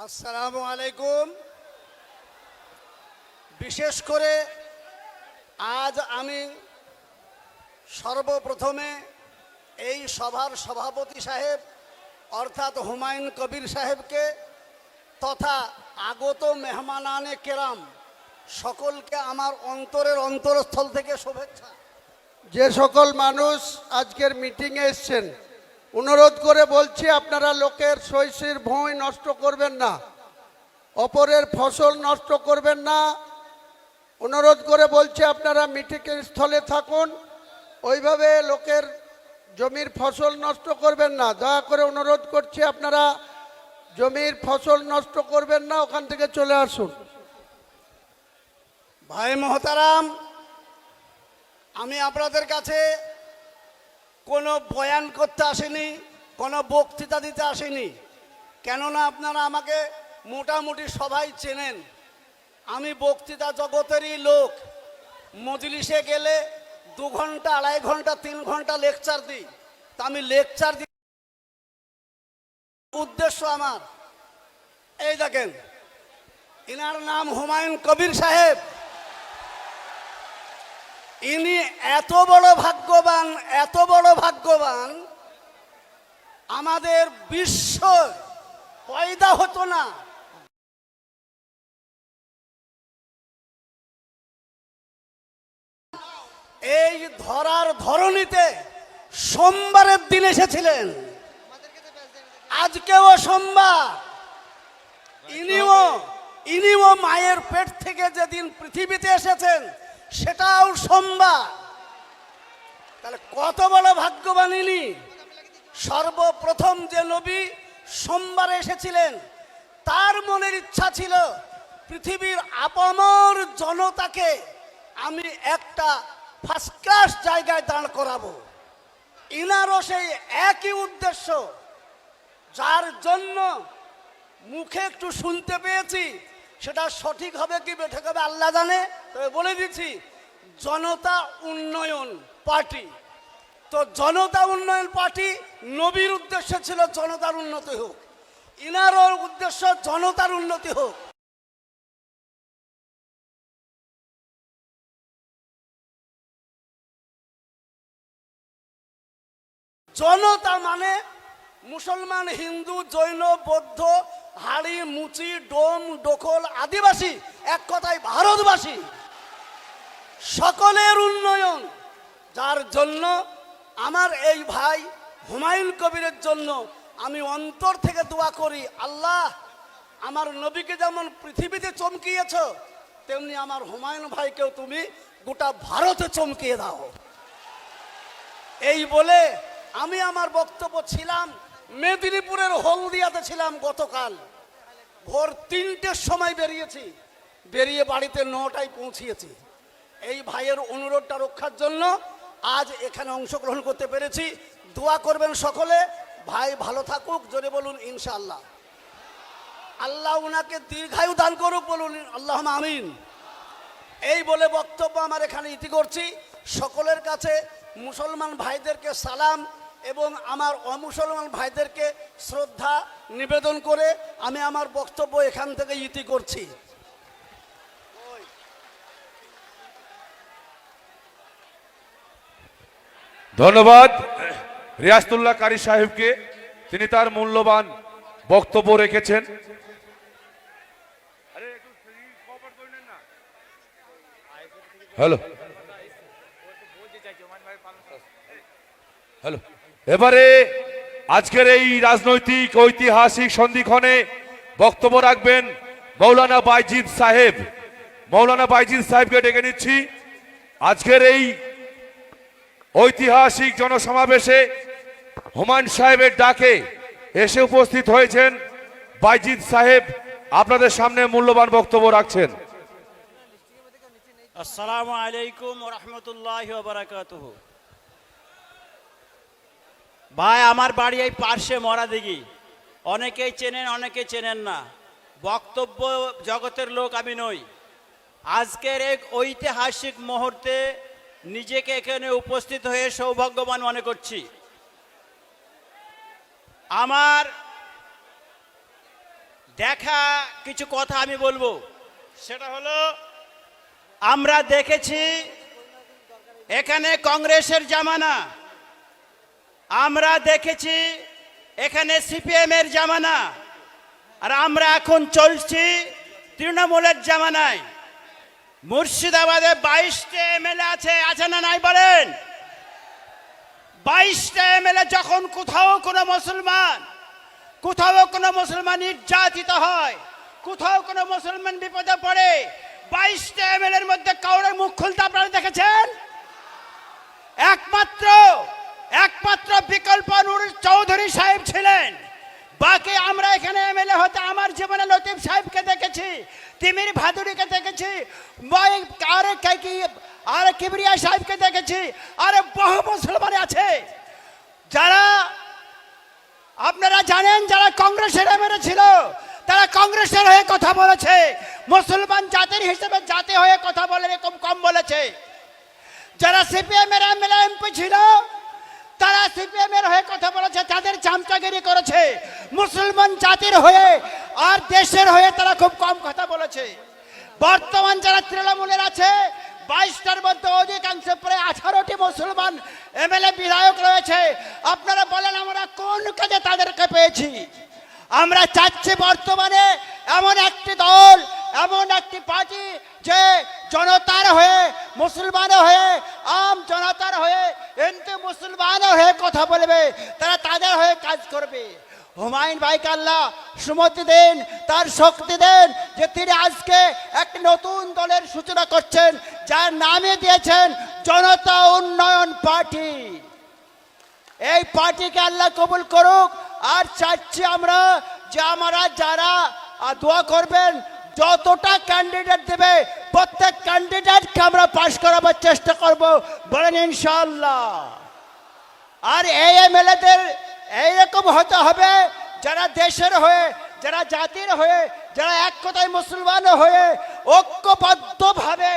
আসসালামু আলাইকুম। বিশেষ করে আজ আমি সর্বপ্রথমে এই সভার সভাপতি সাহেব অর্থাৎ হুমায়ুন কবির সাহেবকে তথা আগত মেহমানানে কেরাম সকলকে আমার অন্তরের অন্তরস্থল থেকে শুভেচ্ছা। যে সকল মানুষ আজকের মিটিংয়ে এসছেন, অনুরোধ করে বলছি আপনারা লোকের শস্যের ভুঁই নষ্ট করবেন না, অপরের ফসল নষ্ট করবেন না। অনুরোধ করে বলছি আপনারা মিটিংয়ের স্থলে থাকুন, ওইভাবে লোকের জমির ফসল নষ্ট করবেন না। দয়া করে অনুরোধ করছি আপনারা জমির ফসল নষ্ট করবেন না, ওখান থেকে চলে আসুন। ভাই মহতারাম, আমি আপনাদের কাছে কোনো বয়ান করতে আসিনি, কোনো বক্তৃতা দিতে আসিনি। কেননা আপনারা আমাকে মোটামুটি সবাই চেনেন। আমি বক্তৃতা জগতেরই লোক। মজলিসে গেলে 2 ঘন্টা, 2.5 ঘন্টা, 3 ঘন্টা লেকচার দিই। তা আমি লেকচার দিই, উদ্দেশ্য আমার এই দেখেন, ইনার নাম হুমায়ুন কবির সাহেব। ইনি এত বড় ভাগ্যবান, এত বড় ভাগ্যবান, আমাদের বিশ্ব পয়দা হতো না। এই ধরার ধরনীতে সোমবারের দিন এসেছিলেন। আজকেও সোমবার। ইনিও মায়ের পেট থেকে যেদিন পৃথিবীতে এসেছেন সেটাও সোমবার। তাহলে কত বড় ভাগ্যবান ইনি। সর্বপ্রথম যে নবী সোমবারে এসেছিলেন, তার মনের ইচ্ছা ছিল পৃথিবীর আপামর জনতাকে আমি একটা ফার্স্ট ক্লাস জায়গায় দাঁড় করাবো। ইনারও সেই একই উদ্দেশ্য, যার জন্য মুখে একটু শুনতে পেয়েছি। সেটা সঠিক হবে কি বেঠিক হবে আল্লাহ জানে, তবে বলে দিচ্ছি, জনতা উন্নয়ন পার্টি। তো জনতা উন্নয়ন পার্টি নবীর উদ্দেশ্য ছিল জনতার উন্নতি হোক, ইনারও উদ্দেশ্য জনতার উন্নতি হোক। জনতা মানে মুসলমান, হিন্দু, জৈন, বৌদ্ধ, হাড়ি, মুচি, ডোম, ডোকল, আদিবাসী, এক কথায় ভারতবাসী, সকলের উন্নয়ন। যার জন্য আমার এই ভাই হুমায়ুন কবিরের জন্য আমি অন্তর থেকে দোয়া করি, আল্লাহ আমার নবীকে যেমন পৃথিবীতে চমকিয়েছ, তেমনি আমার হুমায়ুন ভাইকেও তুমি গোটা ভারতে চমকিয়ে দাও। এই বলে আমি আমার বক্তব্য ছিলাম মেদিনীপুরের হলদিয়াতে ছিলাম গতকাল। ভোর 3টের সময় বেরিয়েছি, বেরিয়ে বাড়িতে 9টায় পৌঁছিয়েছি। এই ভাইয়ের অনুরোধটা রক্ষার জন্য আজ এখানে অংশগ্রহণ করতে পেরেছি। দোয়া করবেন সকলে, ভাই ভালো থাকুক, জোরে বলুন ইনশাআল্লাহ। আল্লাহ উনাকে দীর্ঘায়ু দান করুক, বলুন আল্লাহ আমিন। এই বলে বক্তব্য আমার এখানে ইতি করছি। সকলের কাছে মুসলমান ভাইদেরকে সালাম এবং আমার অমুসলমান ভাইদেরকে শ্রদ্ধা নিবেদন করে আমি আমার বক্তব্য এখান থেকে ইতি করছি। ধন্যবাদ রিয়াসতুল্লাহ কারি সাহেবকে, তিনি তার মূল্যবান বক্তব্য রেখেছেন। হ্যালো হ্যালো এবারে আজকের এই রাজনৈতিক ঐতিহাসিক সন্ধিক্ষণে বক্তব্য রাখবেন মৌলানা বাইজিদ সাহেব। মৌলানা বাইজিদ সাহেবকে ডেকে নিচ্ছি। আজকের এই ঐতিহাসিক জনসমাবেশে হুমায়ুন সাহেবের ডাকে এসে উপস্থিত হয়েছেন বাইজিদ সাহেব, আপনাদের সামনে মূল্যবান বক্তব্য রাখছেন। আসসালামু আলাইকুম ওয়া রাহমাতুল্লাহি ওয়া বারাকাতুহু। ভাই, আমার বাড়ি এই পার্শ্বে মরাদিঘি। অনেকেই চেনেন, অনেকে চেনেন না। বক্তব্য জগতের লোক আমি নই। আজকের এক ঐতিহাসিক মুহূর্তে নিজেকে এখানে উপস্থিত হয়ে সৌভাগ্যবান মনে করছি। আমার দেখা কিছু কথা আমি বলবো। সেটা হলো, আমরা দেখেছি এখানে কংগ্রেসের জামানা, আমরা দেখেছি এখানে সিপিএম এর জামানা, আর আমরা এখন চলছি তৃণমূলের জামানায়। মুর্শিদাবাদে 22টা এমএলএ আছে না নাই বলেন? 22টা এমএলএ যখন কোথাও কোনো মুসলমান নির্যাতিত হয়, কোথাও কোনো মুসলমান বিপদে পড়ে, 22টা এমএলএর মধ্যে কাউরে মুখ খুলতে আপনারা দেখেছেন? একমাত্র বিকল্প নূর চৌধুরী সাহেব ছিলেন। বাকি আমরা এখানে এমএলএ হতে আমার জীবনে লতিফ সাহেবকে দেখেছি, তিমির ভাদুরীকে দেখেছি, আরে কিবরিয়া সাহেবকে দেখেছি, আরে বহু মুসলমান আছে যারা আপনারা জানেন, যারা কংগ্রেসের এমএলএ ছিল তারা কংগ্রেসের হয়ে কথা বলেছে, মুসলমান জাতির হিসেবে জাতি হয়ে কথা বলে এরকম কম বলেছে। যারা সিপিএম এর এমএলএ এমপি ছিল তারা সিপিএম এর হয়ে কথা বলেছে, তাদের চামচাগিরি করেছে। মুসলমান জাতির হয়ে আর দেশের হয়ে তারা খুব কম কথা বলেছে। বর্তমান যারা তৃণমূলের আছে 22টার মধ্যে অধিকাংশ প্রায় 18টি মুসলমান এমএলএ বিধায়ক রয়েছে। আপনারা বলেন আমরা কোন কাজে তাদেরকে পেয়েছি? আমরা চাচ্ছি বর্তমানে এমন একটি দল, এমন একটি পার্টি যে জনতার হয়ে, মুসলমানের হয়ে, আম জনতার হয়ে, হিন্দু মুসলমানের হয়ে কথা বলবে, তারা তাদের হয়ে কাজ করবে। হুমায়ুন ভাইকে আল্লাহ সুমতি দেন, তার শক্তি দেন যে তিনি আজকে একটি নতুন দলের সূচনা করছেন, যার নামে দিয়েছেন জনতা উন্নয়ন পার্টি। এই পার্টিকে আল্লাহ কবুল করুক। আর চাচ্ছি আমরা যে আমরা যারা দোয়া করবেন, যতটা ক্যান্ডিডেট দেবে প্রত্যেক ক্যান্ডিডেটকে আমরা পাশ করাবার চেষ্টা করব, বলেন ইনশাআল্লাহ। আর এই এমএলএদের এইরকম হতে হবে যারা দেশের হয়ে, যারা জাতির হয়ে, যারা এক কথায় মুসলমান হয়ে ঐক্যবদ্ধভাবে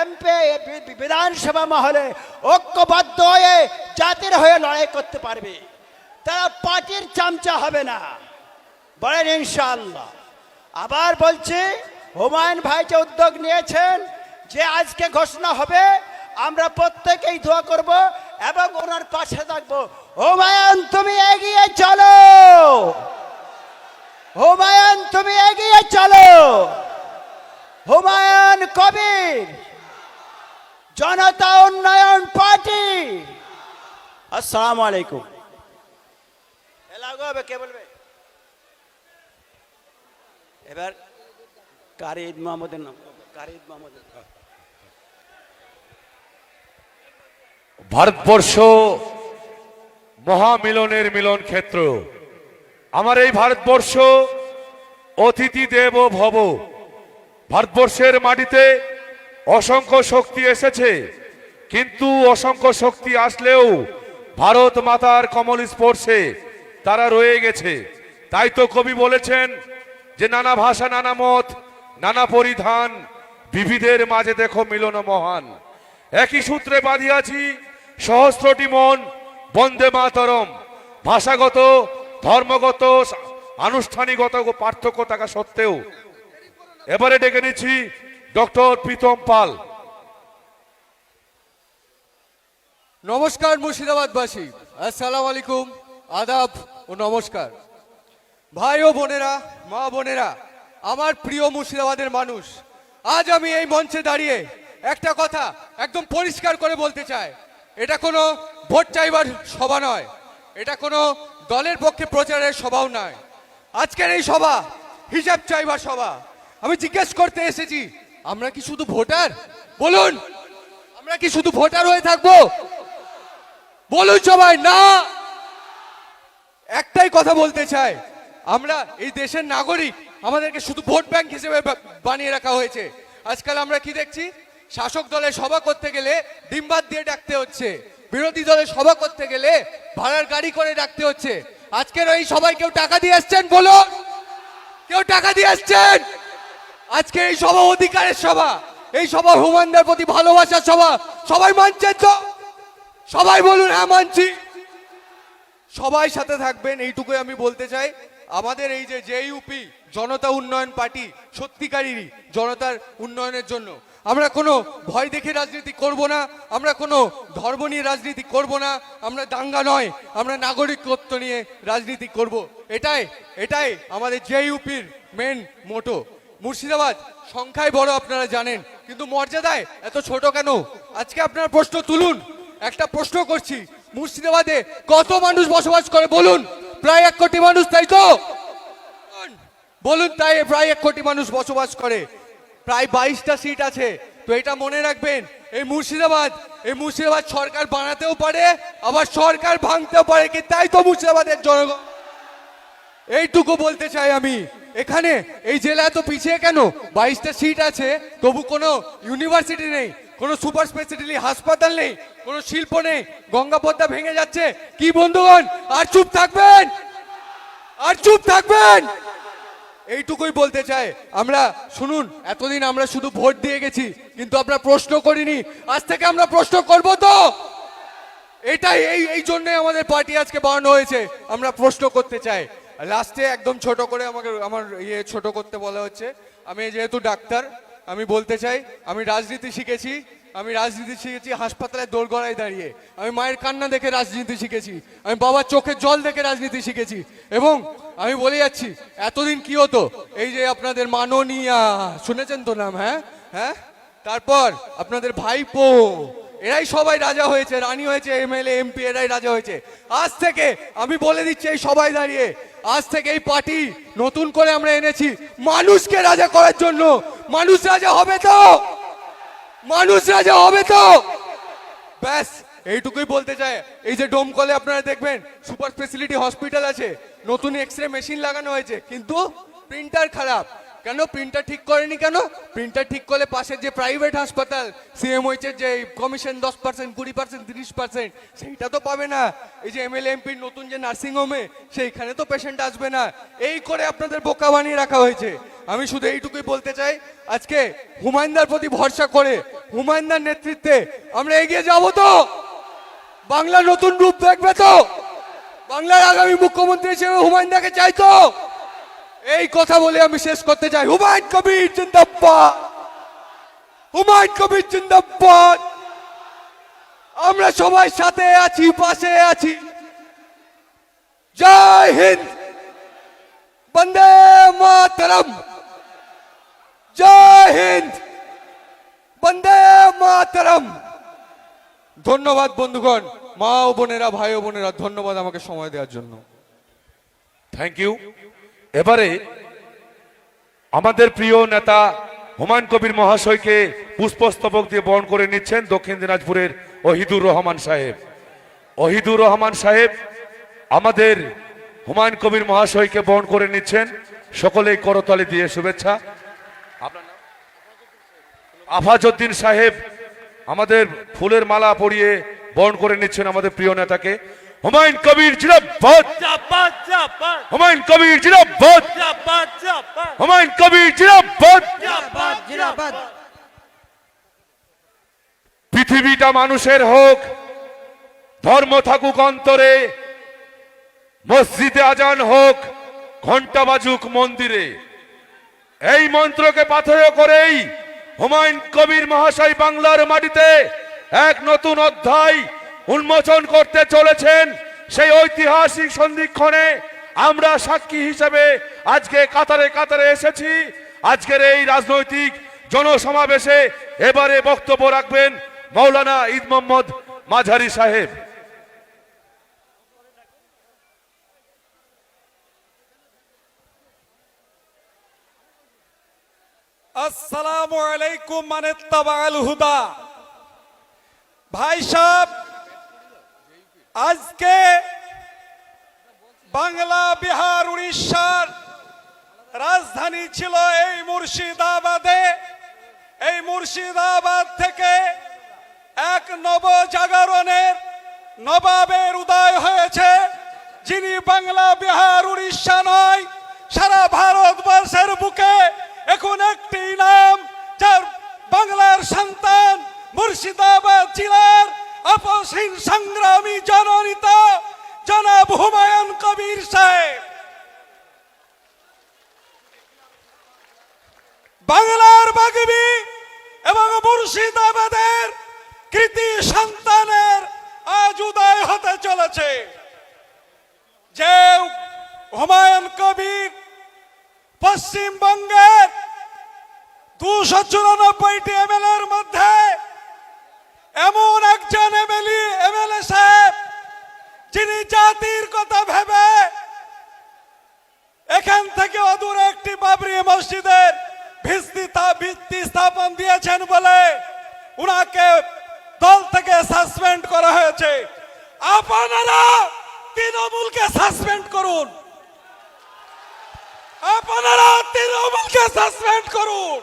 এমপি বিধানসভা মহলে ঐক্যবদ্ধ হয়ে জাতির হয়ে লড়াই করতে পারবে। তারা পার্টির চামচা হবে না, বলেন ইনশাআল্লাহ। আবার বলছি, হুমায়ুন ভাই যে উদ্যোগ নিয়েছেন যে আজকে ঘোষণা হবে, আমরা প্রত্যেকেই দোয়া করব এবং ওনার পাশে থাকবো। হুমায়ুন তুমি এগিয়ে চলো, হুমায়ুন তুমি এগিয়ে চলো। হুমায়ুন কবির, জনতা উন্নয়ন পার্টি। আসসালামু আলাইকুম। হবে কে বলবে এবার? কারিদ মাহমুদের নাম, কারিদ মাহমুদের। ভারতবর্ষ মহামিলনের মিলন ক্ষেত্র। আমার এই ভারতবর্ষ অতিথি দেব ভব। ভারতবর্ষের মাটিতে অসংখ্য শক্তি এসেছে, কিন্তু অসংখ্য শক্তি আসলেও ভারত মাতার কমল স্পর্শে তারা রয়ে গেছে। তাই তো কবি বলেছেন যে নানা ভাষা, নানা মত, নানা পরিধান, বিবিধের মাঝে দেখো মিলন মহান। একই সূত্রে বাঁধিয়াছি সহস্রটি মন, বন্দে মাতরম। ভাষাগত, ধর্মগত, আনুষ্ঠানিকগত পার্থক্য থাকা সত্ত্বেও এবারে ডেকে নিচ্ছি ডক্টর প্রীতম পাল। নমস্কার মুর্শিদাবাদবাসী, আসসালামু আলাইকুম, আদাব ও নমস্কার। ভাই ও বোনেরা, মা বোনেরা, আমার প্রিয় মুর্শিদাবাদের মানুষ, আজ আমি এই মঞ্চে দাঁড়িয়ে একটা কথা একদম পরিষ্কার করে বলতে চাই। এটা কোনো ভোট চাইবার সভা নয়, এটা কোনো দলের পক্ষে প্রচারের সভাও নয়। আজকের এই সভা হিসাব চাইবার সভা। আমি জিজ্ঞেস করতে এসেছি, আমরা কি শুধু ভোটার? বলুন, আমরা কি শুধু ভোটার হয়ে থাকবো? বলুন সবাই না। একটাই কথা বলতে চাই, আমরা এই দেশের নাগরিক, আমাদেরকে শুধু ভোট ব্যাংক হিসেবে বানিয়ে রাখা হয়েছে। আজকাল আমরা কি দেখছি, শাসক দলের সভা করতে গেলে ডিমবাত দিয়ে ডাকতে হচ্ছে, বিরোধী দলের সভা করতে গেলে ভাড়ার গাড়ি করে ডাকতে হচ্ছে। আজকের এই সবাই কেউ টাকা দিয়ে আসছেন? বলুন, কেউ টাকা দিয়ে আসছেন? আজকে এই সভা অধিকারের সভা, এই সভা হুমায়ুনদের প্রতি ভালোবাসার সভা। সবাই মানছেন তো? সবাই বলুন হ্যাঁ মানছি। সবাই সাথে থাকবেন, এইটুকুই আমি বলতে চাই। আমাদের এই যে জেইউপি জনতা উন্নয়ন পার্টি সত্যিকারেরই জনতার উন্নয়নের জন্য। আমরা কোনো ভয় দেখে রাজনীতি করব না, আমরা কোনো ধর্ম নিয়ে রাজনীতি করব না, আমরা দাঙ্গা নয়, আমরা নাগরিকত্ব নিয়ে রাজনীতি করব। এটাই এটাই আমাদের জেইউপির মেন মোটো। মুর্শিদাবাদ সংখ্যায় বড় আপনারা জানেন, কিন্তু মর্যাদায় এত ছোট কেন? আজকে আপনারা প্রশ্ন তুলুন। একটা প্রশ্ন করছি, মুর্শিদাবাদে কত মানুষ বসবাস করে বলুন? প্রায় 1 কোটি মানুষ, তাই তো? বলুন, তাই প্রায় 1 কোটি মানুষ বসবাস করে, প্রায় 22টা সিট আছে। তো এটা মনে রাখবেন, এই মুর্শিদাবাদ সরকার বানাতেও পারে, আবার সরকার ভাঙতেও পারে, কি তাই তো মুর্শিদাবাদের জনগণ? এইটুকু বলতে চাই আমি। এখানে এই জেলা এত পিছিয়ে কেন? 22টা সিট আছে, তবু কোনো ইউনিভার্সিটি নেই, কোনো সুপার স্পেশালিটি হাসপাতাল নেই, কোনো শিল্প নেই, গঙ্গা পদ্মা ভেঙে যাচ্ছে। কি বন্ধুগণ, আর চুপ থাকবেন? আর চুপ থাকবেন? এইটুকুই বলতে চাই। আমরা শুনুন, এতদিন আমরা শুধু ভোট দিয়ে গেছি, কিন্তু আমরা প্রশ্ন করিনি। আজ থেকে আমরা প্রশ্ন করব তো। এটাই এই জন্য আমাদের পার্টি আজকে বানানো হয়েছে, আমরা প্রশ্ন করতে চাই। লাস্টে একদম ছোট করে আমার ছোট করতে বলা হচ্ছে। আমি যেহেতু ডাক্তার, আমি বলতে চাই, আমি রাজনীতি শিখেছি হাসপাতালে দোরগড়ায় দাঁড়িয়ে, আমি মায়ের কান্না দেখে রাজনীতি শিখেছি, আমি বাবার চোখের জল দেখে রাজনীতি শিখেছি। এবং আমি বলে যাচ্ছি, এতদিন কি হতো, এই যে আপনাদের মাননীয়া শুনেছেন তো নাম? হ্যাঁ হ্যাঁ, তারপর আপনাদের ভাইপো, এরাই সবাই রাজা হয়েছে, রানী হয়েছে, এমএলএ এমপি এরাই রাজা হয়েছে। আজ থেকে আমি বলে দিচ্ছি, এই সবাই দাঁড়িয়ে, আজ থেকে এই পার্টি নতুন করে আমরা এনেছি মানুষকে রাজা করার জন্য। মানুষ রাজা হবে তো? মানুষ রাজা হবে তো? ব্যাস এইটুকুই বলতে চাই। এই যে ডোমকলে আপনারা দেখবেন সুপার স্পেশালিটি হসপিটাল আছে, নতুন এক্সরে মেশিন লাগানো হয়েছে, কিন্তু প্রিন্টার খারাপ। কেন প্রিন্টার ঠিক করেনি? কেন প্রিন্টার ঠিক করলে পাশের যে প্রাইভেট হাসপাতাল সিএমওইচের যে কমিশন 10%, 20%, 30%, সেইটা তো পাবে না। এই যে এমএলএ এমপির নতুন যে নার্সিং হোমে, সেইখানে তো পেশেন্ট আসবে না। এই করে আপনাদের বোকা বানিয়ে রাখা হয়েছে। আমি শুধু এইটুকুই বলতে চাই, আজকে হুমায়ুনদার প্রতি ভরসা করে, হুমায়ুনদার নেতৃত্বে আমরা এগিয়ে যাব তো? বাংলা নতুন রূপ দেখবে তো? বাংলার আগামী মুখ্যমন্ত্রী হিসেবে হুমায়ুনদাকে চাই তো? এই কথা বলে আমি শেষ করতে চাই। হুমায়ুন কবির জিন্দাবাদ, হুমায়ুন কবির জিন্দাবাদ। আমরা সবাই সাথে আছি, পাশে আছি। জয় হিন্দ, বন্দে মাতরম। জয় হিন্দ, বন্দে মাতরম। ধন্যবাদ বন্ধুগণ, মা ও বোনেরা, ভাই ও বোনেরা, ধন্যবাদ আমাকে সময় দেওয়ার জন্য। Thank you. এবারে আমাদের প্রিয় নেতা হুমায়ুন কবির মহাশয়কে পুষ্পস্তবক দিয়ে বরণ করে নিচ্ছেন দক্ষিণ দিনাজপুরের ওহিদুর রহমান সাহেব। ওহিদুর রহমান সাহেব আমাদের হুমায়ুন কবির মহাশয়কে বরণ করে নিচ্ছেন। সকলেই করতালি দিয়ে শুভেচ্ছা। আফাজউদ্দিন সাহেব আমাদের ফুলের মালা পরিয়ে বরণ করে নিচ্ছেন আমাদের প্রিয় নেতাকে। হুমায়ুন কবির জিন্দাবাদ, হুমায়ুন কবির জিন্দাবাদ, হুমায়ুন কবির জিন্দাবাদ। পৃথিবীটা মানুষের হোক, ধর্ম থাকুক অন্তরে, মসজিদে আজান হোক, ঘন্টা বাজুক মন্দিরে। এই মন্ত্রকে পাথেয় করেই হুমায়ুন কবির মহাশয় বাংলার মাটিতে এক নতুন অধ্যায় উন্মোচন করতে চলেছেন। সেই ঐতিহাসিক সন্ধিক্ষণে আমরা সাক্ষী হিসেবে আজকে কাতারে কাতারে এসেছি। আজকের এই রাজনৈতিক জনসমাবেশে এবারে বক্তব্য রাখবেন মাওলানা ঈদ মোহাম্মদ মাঝারি সাহেব। আসসালামু আলাইকুম মানিত্তাবাল হুদা। ভাই সাহেব, আজকে বাংলা, বিহার, উড়িষ্যার রাজধানী ছিল এই মুর্শিদাবাদে। এই মুর্শিদাবাদ থেকে এক নবজাগরণের নবাবের উদয় হয়েছে, যিনি বাংলা, বিহার, উড়িষ্যা নয়, সারা ভারতবর্ষের বুকে এখন একটি নাম, যার বাংলার সন্তান, মুর্শিদাবাদ জেলার আপসহীন সংগ্রামী জননেতা জনাব হুমায়ুন কবির সাহেব। বাংলার বাগবি এবং মুর্শিদাবাদের কৃতি সন্তানের আজ উদয় হতে চলেছে। যে হুমায়ুন কবির পশ্চিমবঙ্গের 294টি এমএলএর মধ্যে এমন একজন এমএলএ সাহেব যিনি জাতির কথা ভেবে এখান থেকে অদূরে একটি বাবরি মসজিদের ভিত্তি স্থাপন দিয়েছেন বলে উনাকে দল থেকে সাসপেন্ড করা হয়েছে। আপনারা তৃণমূলকে সাসপেন্ড করুন, আপনারা তৃণমূলকে সাসপেন্ড করুন।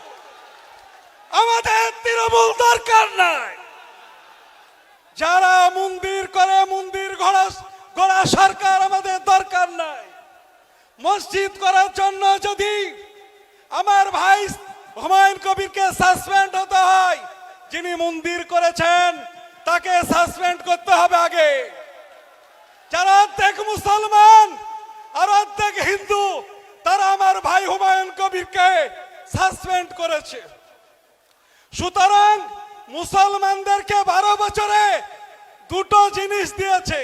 আমাদের তৃণমূল দরকার নাই। যারা মন্দির করে মন্দির গড়া সরকার আমাদের দরকার নাই। মসজিদ করার জন্য যদি আমার ভাই হুমায়ুন কবিরকে সাসপেন্ড হতে হয়, যিনি মন্দির করেছেন তাকে সাসপেন্ড করতে হবে আগে। যারা অর্ধেক মুসলমান আর অর্ধেক হিন্দু তারা আমার ভাই হুমায়ুন কবিরকে সাসপেন্ড করেছে। সুতরাং মুসলমানদেরকে 12 বছরে দুটো জিনিস দিয়েছে।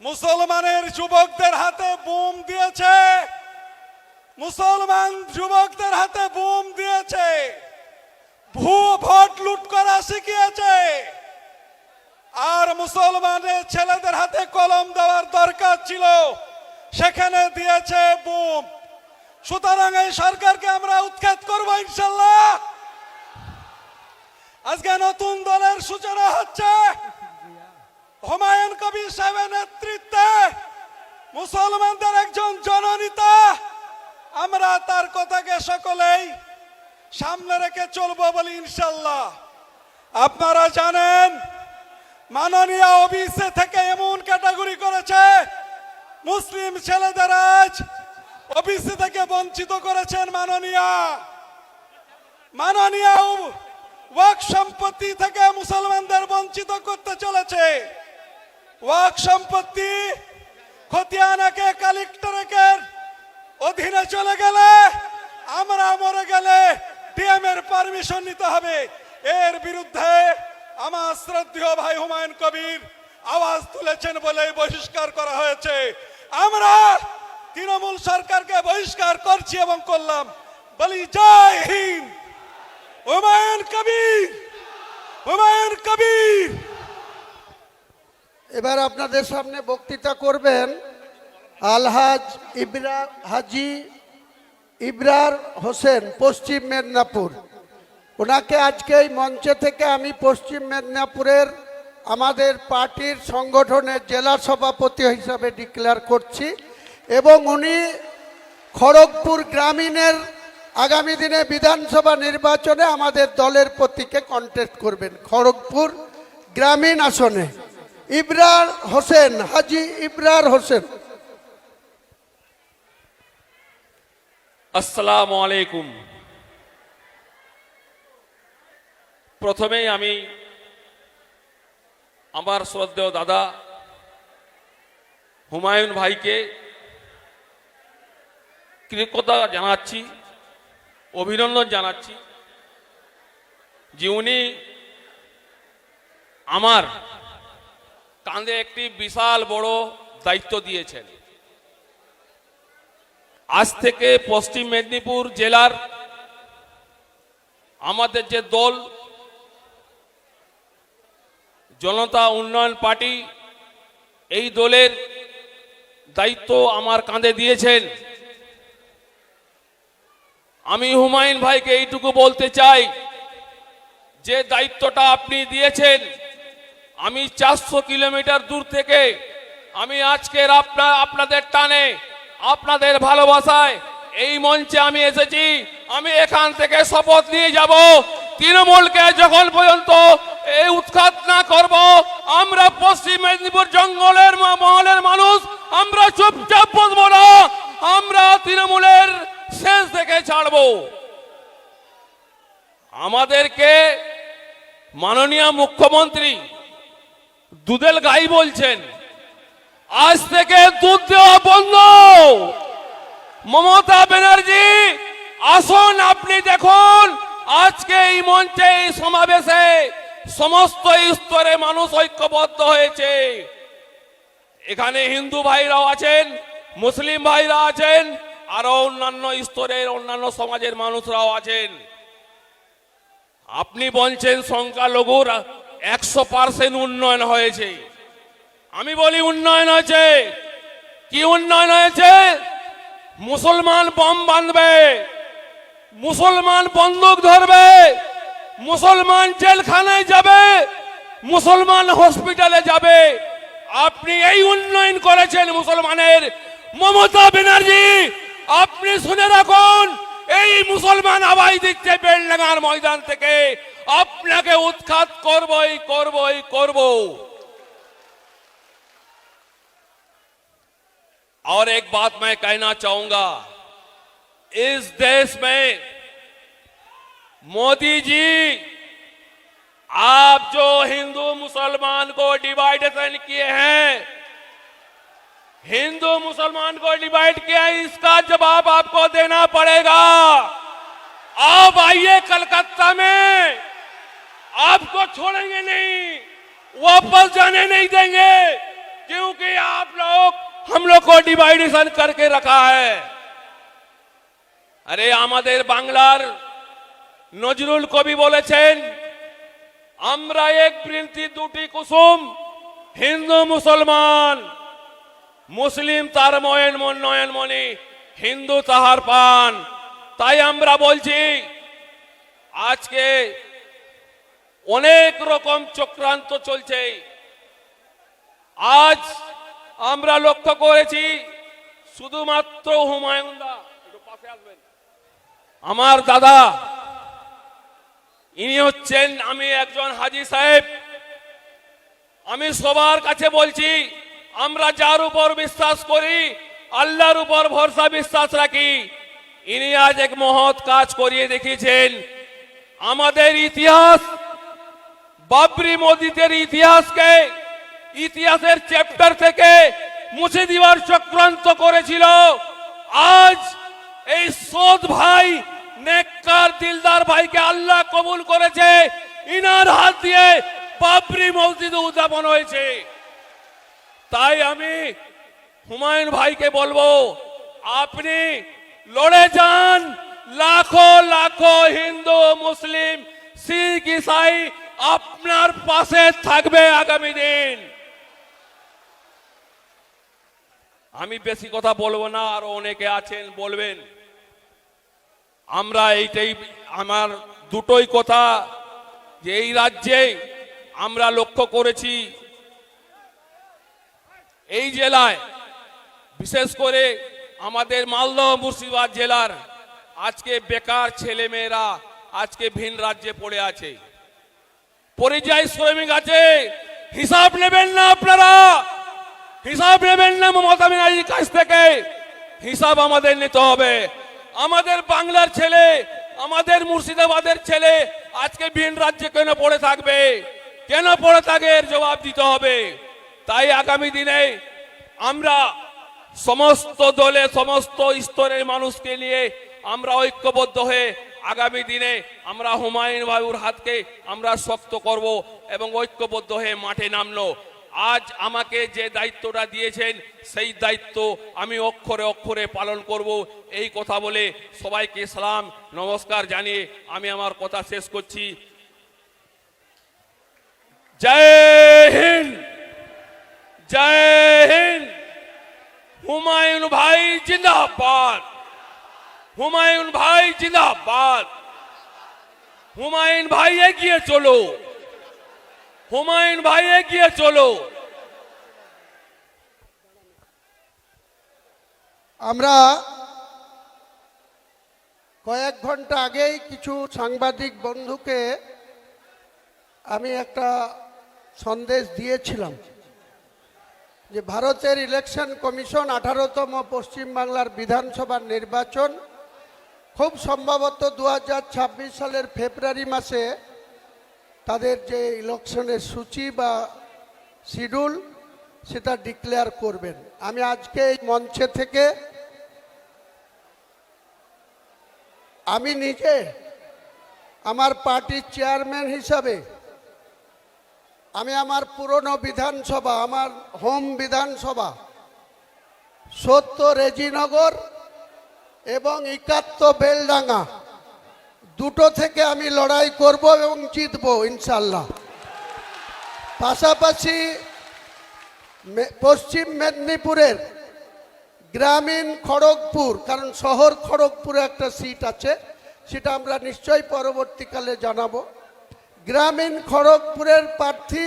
মুসলমানের যুবকদের হাতে বোম দিয়েছে, মুসলমান যুবকদের হাতে বোম দিয়েছে, ভোট লুট করা শিখিয়েছে, আর মুসলমানের ছেলেদের হাতে কলম দেওয়ার দরকার ছিল সেখানে দিয়েছে বোম। সুতরাং এই সরকারকে আমরা উৎখাত করব ইনশাল্লাহ। আজকে নতুন দলের সূচনা হচ্ছে। হুমায়ুন কবির সাহেবের নেতৃত্বে মুসলমানদের একজন জননেতা। আমরা তার কথাকে সকলেই সামনে রেখে চলবো বলি ইনশাল্লাহ। আপনারা জানেন মাননীয় ওবিসি থেকে এমন ক্যাটাগরি করেছে, মুসলিম ছেলেদের আজ ওবিসি থেকে বঞ্চিত করেছেন। মাননীয় ওয়াক সম্পত্তি থেকে মুসলমানদের বঞ্চিত করতে চলেছে। ওয়াক সম্পত্তি খতিয়ানাকে কালেক্টরের অধীনে চলে গেলে, আমরা মরে গেলে ডিএম এর পারমিশন নিতে হবে। এর বিরুদ্ধে আমার শ্রদ্ধেয় ভাই হুমায়ুন কবির আওয়াজ তুলেছেন বলে বহিষ্কার করা হয়েছে। আমরা তৃণমূল সরকারকে বহিষ্কার করছি এবং করলাম। বলি জয় হিন্দ, হুমায়ুন কবির, হুমায়ুন কবির। এবার আপনাদের সামনে বক্তৃতা করবেন আলহাজ হাজি ইবরার হোসেন, পশ্চিম মেদিনীপুর। ওনাকে আজকে এই মঞ্চে থেকে আমি পশ্চিম মেদিনীপুরের আমাদের পার্টির সংগঠনের জেলা সভাপতি হিসাবে ডিক্লেয়ার করছি এবং উনি খড়গপুর গ্রামীণের আগামী দিনে বিধানসভা নির্বাচনে আমাদের দলের প্রতীকে কন্টেস্ট করবেন খড়গপুর গ্রামীণ আসনে। ইবরার হোসেন, হাজি ইবরার হোসেন। আসসালামু আলাইকুম। প্রথমেই আমি আমার শ্রদ্ধেয় দাদা হুমায়ুন ভাইকে কৃতজ্ঞতা জানাচ্ছি, অভিনন্দন জানাচ্ছি যে উনি আমার কাঁধে একটি বিশাল বড় দায়িত্ব দিয়েছেন। আজ থেকে পশ্চিম মেদিনীপুর জেলার আমাদের যে দল জনতা উন্নয়ন পার্টি, এই দলের দায়িত্ব আমার কাঁধে দিয়েছেন। আমি হুমায়ুন ভাইকে এইটুকু বলতে চাই যে দায়িত্বটা আপনি দিয়েছেন, আমি 400 কিলোমিটার দূর থেকে আমি আজকের আপনাদের টানে, আপনাদের ভালোবাসায় এই মঞ্চে আমি এসেছি। আমি এখান থেকে শপথ নিয়ে যাব, তৃণমূলকে যখন পর্যন্ত এই উৎখাত না করব, আমরা পশ্চিম মেদিনীপুর জঙ্গলের মহলের মানুষ আমরা চুপচাপ বসবো না। আমরা তৃণমূলের শেষ দেখে ছাড়ব। আমাদেরকে মাননীয় মুখ্যমন্ত্রী দুধেল গাই বলছেন, আজ থেকে দুধ দেওয়া বন্ধ। মমতা ব্যানার্জি আসুন, আপনি দেখুন আজকে এই মঞ্চে এই সমাবেশে সমস্ত স্তরে মানুষ ঐক্যবদ্ধ হয়েছে। এখানে হিন্দু ভাইরাও আছেন, মুসলিম ভাইরা আছেন, আরো অন্যান্য স্তরের অন্যান্য সমাজের মানুষরাও আছেন। আপনি বলছেন সংখ্যালঘুর 100% উন্নয়ন হয়েছে। আমি বলি উন্নয়ন হয়েছে। কি উন্নয়ন হয়েছে? মুসলমান বম বাঁধবে, মুসলমান বন্দুক ধরবে, মুসলমান জেলখানায় যাবে, মুসলমান হসপিটালে যাবে। আপনি এই উন্নয়ন করেছেন মুসলমানের। মমতা ব্যানার্জি, আপনি শুনে রাখুন, এই মুসলমান আওয়াজ দিচ্ছে বেলডাঙ্গার ময়দান থেকে, আপনাকে উৎখাত করবই করবই করব। और एक बात मैं कहना चाहूंगा, इस देश में मोदी जी, आप जो हिंदू मुसलमान को डिवाइडेशन किए हैं, हिंदू मुसलमान को डिवाइड किया है, इसका जवाब आपको देना पड़ेगा। आप आइए कलकत्ता में, आपको छोड़ेंगे नहीं, वापस जाने नहीं देंगे, क्योंकि आप लोग हम लोग को डिवाइडेशन करके रखा है। अरे আমাদের বাংলার নজরুল কবি বলেছেন, আমরা এক বৃন্তি দুটি কুসুম, হিন্দু মুসলমান, মুসলিম তার নয়নমণি, হিন্দু তাহার পান। তাই আমরা বলছি, আজকে অনেক রকম চক্রান্ত চলছে। আজ আমরা লক্ষ্য করেছি শুধুমাত্র হুমায়ুন দা, একটু পাশে আসবেন, আমার দাদা, ইনি হচ্ছেন, আমি একজন হাজী সাহেব। আমি সবার কাছে বলছি, আমরা যার উপর বিশ্বাস করি, আল্লাহর উপর ভরসা বিশ্বাস রাখি, ইনি আজ এক মহৎ কাজ করিয়ে দেখিয়েছেন। আমাদের ইতিহাস, বাবরি মসজিদের ইতিহাসকে ইতিহাসের চ্যাপ্টার থেকে মুছে দেওয়ার চক্রান্ত করেছিল। আজ এই সৎ ভাই, নেককার দিলদার ভাইকে আল্লাহ কবুল করেছে, ইনার হাত দিয়ে বাবরি মসজিদ উদ্যাপন হয়েছে। তাই আমি হুমায়ুন ভাইকে বলবো, আপনি লড়ে যান। লাখো লাখো হিন্দু, মুসলিম, শিখ, ইসাই আপনার পাশে থাকবে আগামী দিন। আমি বেশি কথা বলবো না, আরো অনেকে আছেন বলবেন। আমরা এইটাই, আমার দুটোই কথা, যে এই রাজ্যে আমরা লক্ষ্য করেছি, এই জেলায় বিশেষ করে আমাদের মালদহ মুর্শিদাবাদ জেলার আজকে বেকার ছেলে মেয়েরা আজকে ভিন রাজ্যে পড়ে আছে, পরিযায়ী শ্রমিক আছে। হিসাব নেবেন না আপনারা, হিসাব নেবেন না মমতা ব্যানার্জির কাছ থেকে, হিসাব আমাদের নিতে হবে। আমাদের বাংলার ছেলে, আমাদের মুর্শিদাবাদের ছেলে আজকে ভিন রাজ্যে কেন পড়ে থাকবে, কেন পড়ে থাকে, এর জবাব দিতে হবে। তাই আগামী দিনে আমরা সমস্ত দলে, সমস্ত স্তরের মানুষকে নিয়ে আমরা ঐক্যবদ্ধ হয়ে আগামী দিনে আমরা হুমায়ুন বাবুর হাতকে আমরা শক্ত করব এবং ঐক্যবদ্ধ হয়ে মাঠে নামলো। আজ আমাকে যে দায়িত্বটা দিয়েছেন, সেই দায়িত্ব আমি অক্ষরে অক্ষরে পালন করব। এই কথা বলে সবাইকে সালাম নমস্কার জানিয়ে আমি আমার কথা শেষ করছি। জয় হিন্দ, জয় হিন্দ। হুমায়ুন ভাই জিন্দাবাদ, হুমায়ুন ভাই জিন্দাবাদ। হুমায়ুন ভাই এগিয়ে চলো, হুমায়ুন ভাই এগিয়ে চলো। আমরা কয়েক ঘন্টা আগেই কিছু সাংবাদিক বন্ধুকে আমি একটা সন্দেশ দিয়েছিলাম যে ভারতের ইলেকশন কমিশন 18তম পশ্চিমবাংলার বিধানসভার নির্বাচন খুব সম্ভবত 2026 সালের ফেব্রুয়ারি মাসে তাদের যে ইলেকশনের সূচি বা শিডিউল সেটা ডিক্লেয়ার করবেন। আমি আজকে এই মঞ্চে থেকে আমি নিজে আমার পার্টির চেয়ারম্যান হিসাবে আমি আমার পুরনো বিধানসভা, আমার হোম বিধানসভা ৭০ রেজিনগর এবং ৭১ বেলডাঙ্গা দুটো থেকে আমি লড়াই করব এবং জিতবো ইনশাল্লাহ। পাশাপাশি পশ্চিম মেদিনীপুরের গ্রামীণ খড়গপুর, কারণ শহর খড়গপুরে একটা সিট আছে, সেটা আমরা নিশ্চয়ই পরবর্তীকালে জানাবো। গ্রামীণ খড়গপুরের প্রার্থী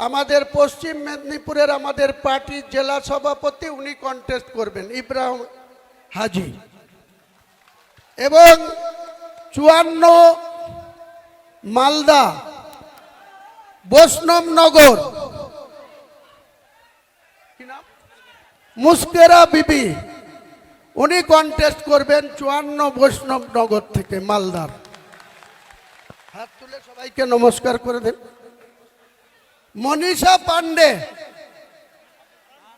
আমাদের পশ্চিম মেদিনীপুরের আমাদের পার্টির জেলা সভাপতি, উনি কন্টেস্ট করবেন, ইব্রাহিম হাজি। এবং ৫৪ মালদা বৈষ্ণবনগর মুস্কেরা বিবি, উনি কন্টেস্ট করবেন ৫৪ বৈষ্ণবনগর থেকে মালদার। হাত তুলে সবাইকে নমস্কার করে দেন। মনীষা পান্ডে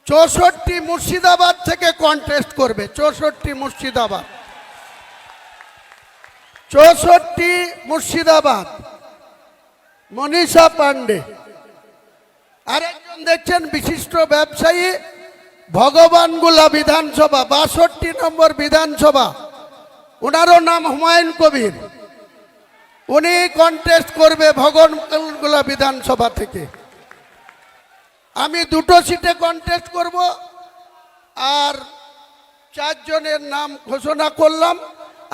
৬৪ মুর্শিদাবাদ থেকে কন্টেস্ট করবে, ৬৪ মুর্শিদাবাদ, ৬৪ মুর্শিদাবাদ, মনীষা পান্ডে। আরেকজন দেখছেন বিশিষ্ট ব্যবসায়ী, ভগবানগোলা বিধানসভা ৬২ নম্বর বিধানসভা, ওনারও নাম হুমায়ুন কবির, উনি কন্টেস্ট করবে ভগবানগোলা বিধানসভা থেকে। আমি দুটো সিটে কন্টেস্ট করব, আর 4 জনের নাম ঘোষণা করলাম।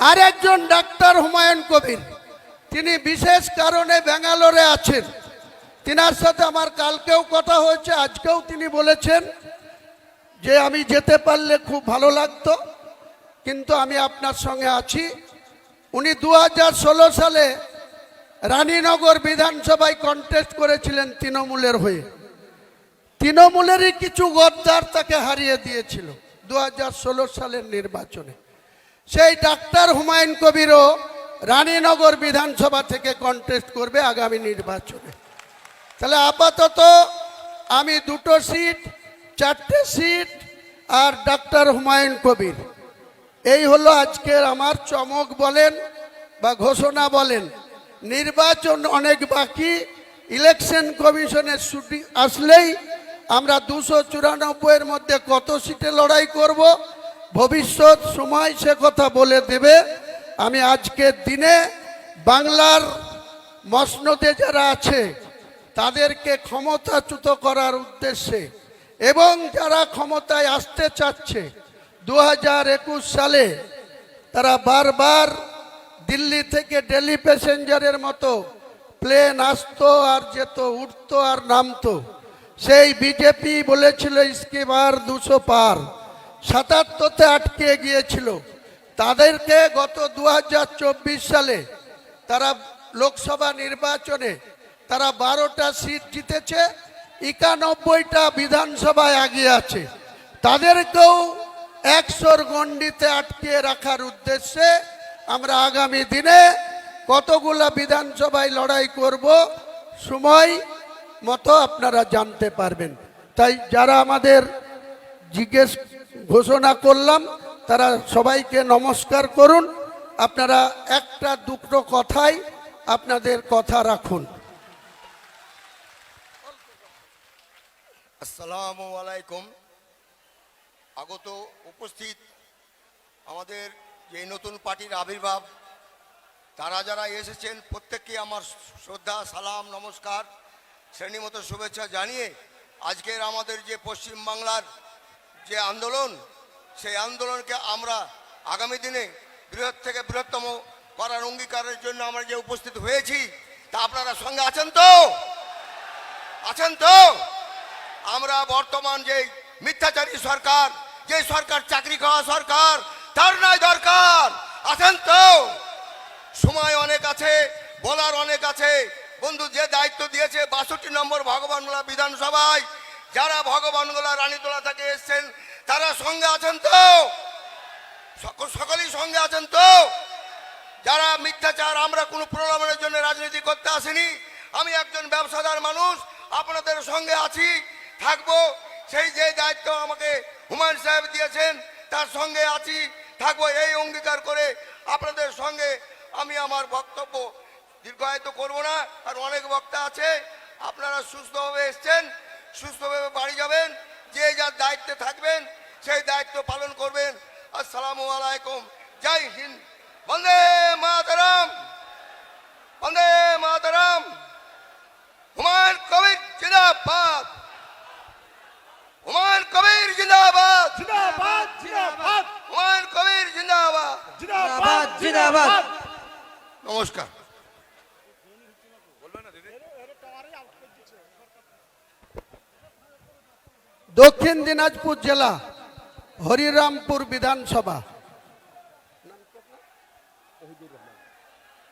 আর একজন ডাক্তার হুমায়ুন কবির, তিনি বিশেষ কারণে ব্যাঙ্গালোরে আছেন, তিনার সাথে আমার কালকেও কথা হয়েছে, আজকেও তিনি বলেছেন যে আমি যেতে পারলে খুব ভালো লাগতো, কিন্তু আমি আপনার সঙ্গে আছি। উনি 2016 সালে রানীনগর বিধানসভায় কন্টেস্ট করেছিলেন তৃণমূলের হয়ে, তৃণমূলেরই কিছু গদ্দার তাকে হারিয়ে দিয়েছিল 2016 সালের নির্বাচনে। সেই ডাক্তার হুমায়ুন কবিরও রানীনগর বিধানসভা থেকে কন্টেস্ট করবে আগামী নির্বাচনে। তাহলে আপাতত আমি দুটো সিট, 4টে সিট, আর ডাক্তার হুমায়ুন কবির, এই হলো আজকের আমার চমক বলেন বা ঘোষণা বলেন। নির্বাচন অনেক বাকি, ইলেকশন কমিশনের ছুটি আসলেই আমরা 294-এর মধ্যে কত সিটে লড়াই করব, ভবিষ্যৎ সময় সে কথা বলে দেবে। আমি আজকের দিনে বাংলার মসনদে যারা আছে তাদেরকে ক্ষমতাচ্যুত করার উদ্দেশ্যে এবং যারা ক্ষমতায় আসতে চাচ্ছে 2021 সালে, তারা বারবার দিল্লি থেকে দিল্লি প্যাসেঞ্জারের মতো প্লেন আসতো আর যেত, উঠতো আর নামতো। সেই বিজেপি বলেছিল ইসকে বার 200 পার, 77-তে আটকে গিয়েছিল। তাদেরকে গত 2024 সালে তারা লোকসভা নির্বাচনে তারা 12টা সিট জিতেছে, 91টা বিধানসভায় এগিয়ে আছে। তাদেরকেও 100-র গণ্ডিতে আটকে রাখার উদ্দেশ্যে আমরা আগামী দিনে কতগুলা বিধানসভায় লড়াই করব, সময় মতো আপনারা জানতে পারবেন। তাই যারা আমাদের জিজ্ঞেস ঘোষণা করলাম তারা সবাইকে নমস্কার করুন। আপনারা একটা দুটো কথাই আপনাদের কথা রাখুন। আসসালামু আলাইকুম। আগত উপস্থিত আমাদের যে নতুন পার্টির আবির্ভাব, তারা যারা এসেছেন প্রত্যেককে আমার শ্রদ্ধা, সালাম, নমস্কার, শ্রেণীমতো শুভেচ্ছা জানিয়ে আজকের আমাদের যে পশ্চিমবাংলার যে আন্দোলন, সেই আন্দোলনকে আমরা আগামী দিনে বৃহৎ থেকে বৃহত্তম করার অঙ্গীকারের জন্য আমরা যে উপস্থিত হয়েছি, তা আপনারা সঙ্গে আছেন তো? আছেন তো? আমরা বর্তমান যে মিথ্যাচারী সরকার, যে সরকার চাকরি খাওয়া সরকার, তার নয় দরকার। আছেন তো? সময় অনেক আছে, বলার অনেক আছে। বন্ধু যে দায়িত্ব দিয়েছে 62 নম্বর ভগবানগোলা বিধানসভায়, যারা ভগবানগোলা রানীতলা থেকে এসছেন তারা সঙ্গে আছেন তো? সকলেই সঙ্গে আছেন তো? যারা মিথ্যাচার, আমরা কোনো প্রলোভনের জন্য রাজনীতি করতে আসিনি। আমি একজন ব্যবসাদার মানুষ, আপনাদের সঙ্গে আছি, থাকবো। সেই যে দায়িত্ব আমাকে হুমায়ুন সাহেব দিয়েছেন তার সঙ্গে আছি, থাকবো এই অঙ্গীকার করে আপনাদের সঙ্গে আমি আমার বক্তব্য দীর্ঘায়িত করব না, আর অনেক বক্তা আছে। আপনারা সুস্থভাবে এসছেন, সুস্থভাবে বাড়ি যাবেন, যে যার দায়িত্বে থাকবেন সেই দায়িত্ব পালন করবেন। আসসালামু আলাইকুম, জয় হিন্দ, বন্দে মাতরম, বন্দে মাতরম, হুমায়ুন কবির জিন্দাবাদ, হুমায়ুন কবির জিন্দাবাদ, জিন্দাবাদ জিন্দাবাদ হুমায়ুন কবির জিন্দাবাদ। জিন্দাবাদ জিন্দাবাদ। নমস্কার। দক্ষিণ দিনাজপুর জেলা হরিরামপুর বিধানসভা,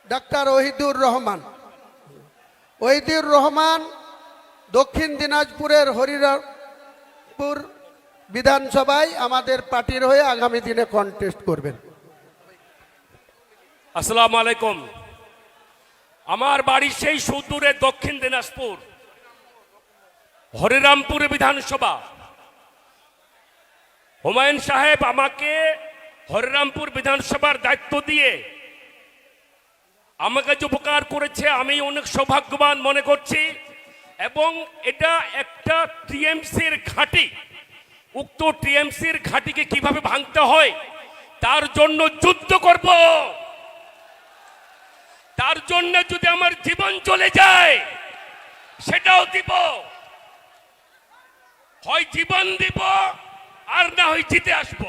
ডাক্তার ওহিদুর রহমান। ওহিদুর রহমান দক্ষিণ দিনাজপুরের হরিরামপুর বিধানসভায় আমাদের পার্টির হয়ে আগামী দিনে কন্টেস্ট করবেন। আসসালামু আলাইকুম। আমার বাড়ি সেই সুদূরে দক্ষিণ দিনাজপুর হরিরামপুর বিধানসভা। হুমায়ুন সাহেব আমাকে হরিরামপুর বিধানসভার দায়িত্ব দিয়ে আমাকে যে উপকার করেছে আমি অনেক সৌভাগ্যবান মনে করছি, এবং এটা একটা টিএমসির ঘাঁটি। উক্ত টিএমসির ঘাঁটিকে কিভাবে ভাঙতে হয় তার জন্য যুদ্ধ করব। তার জন্য যদি আমার জীবন চলে যায় সেটাও দিব, হয় জীবন দিব আর না হয় জিতে আসব,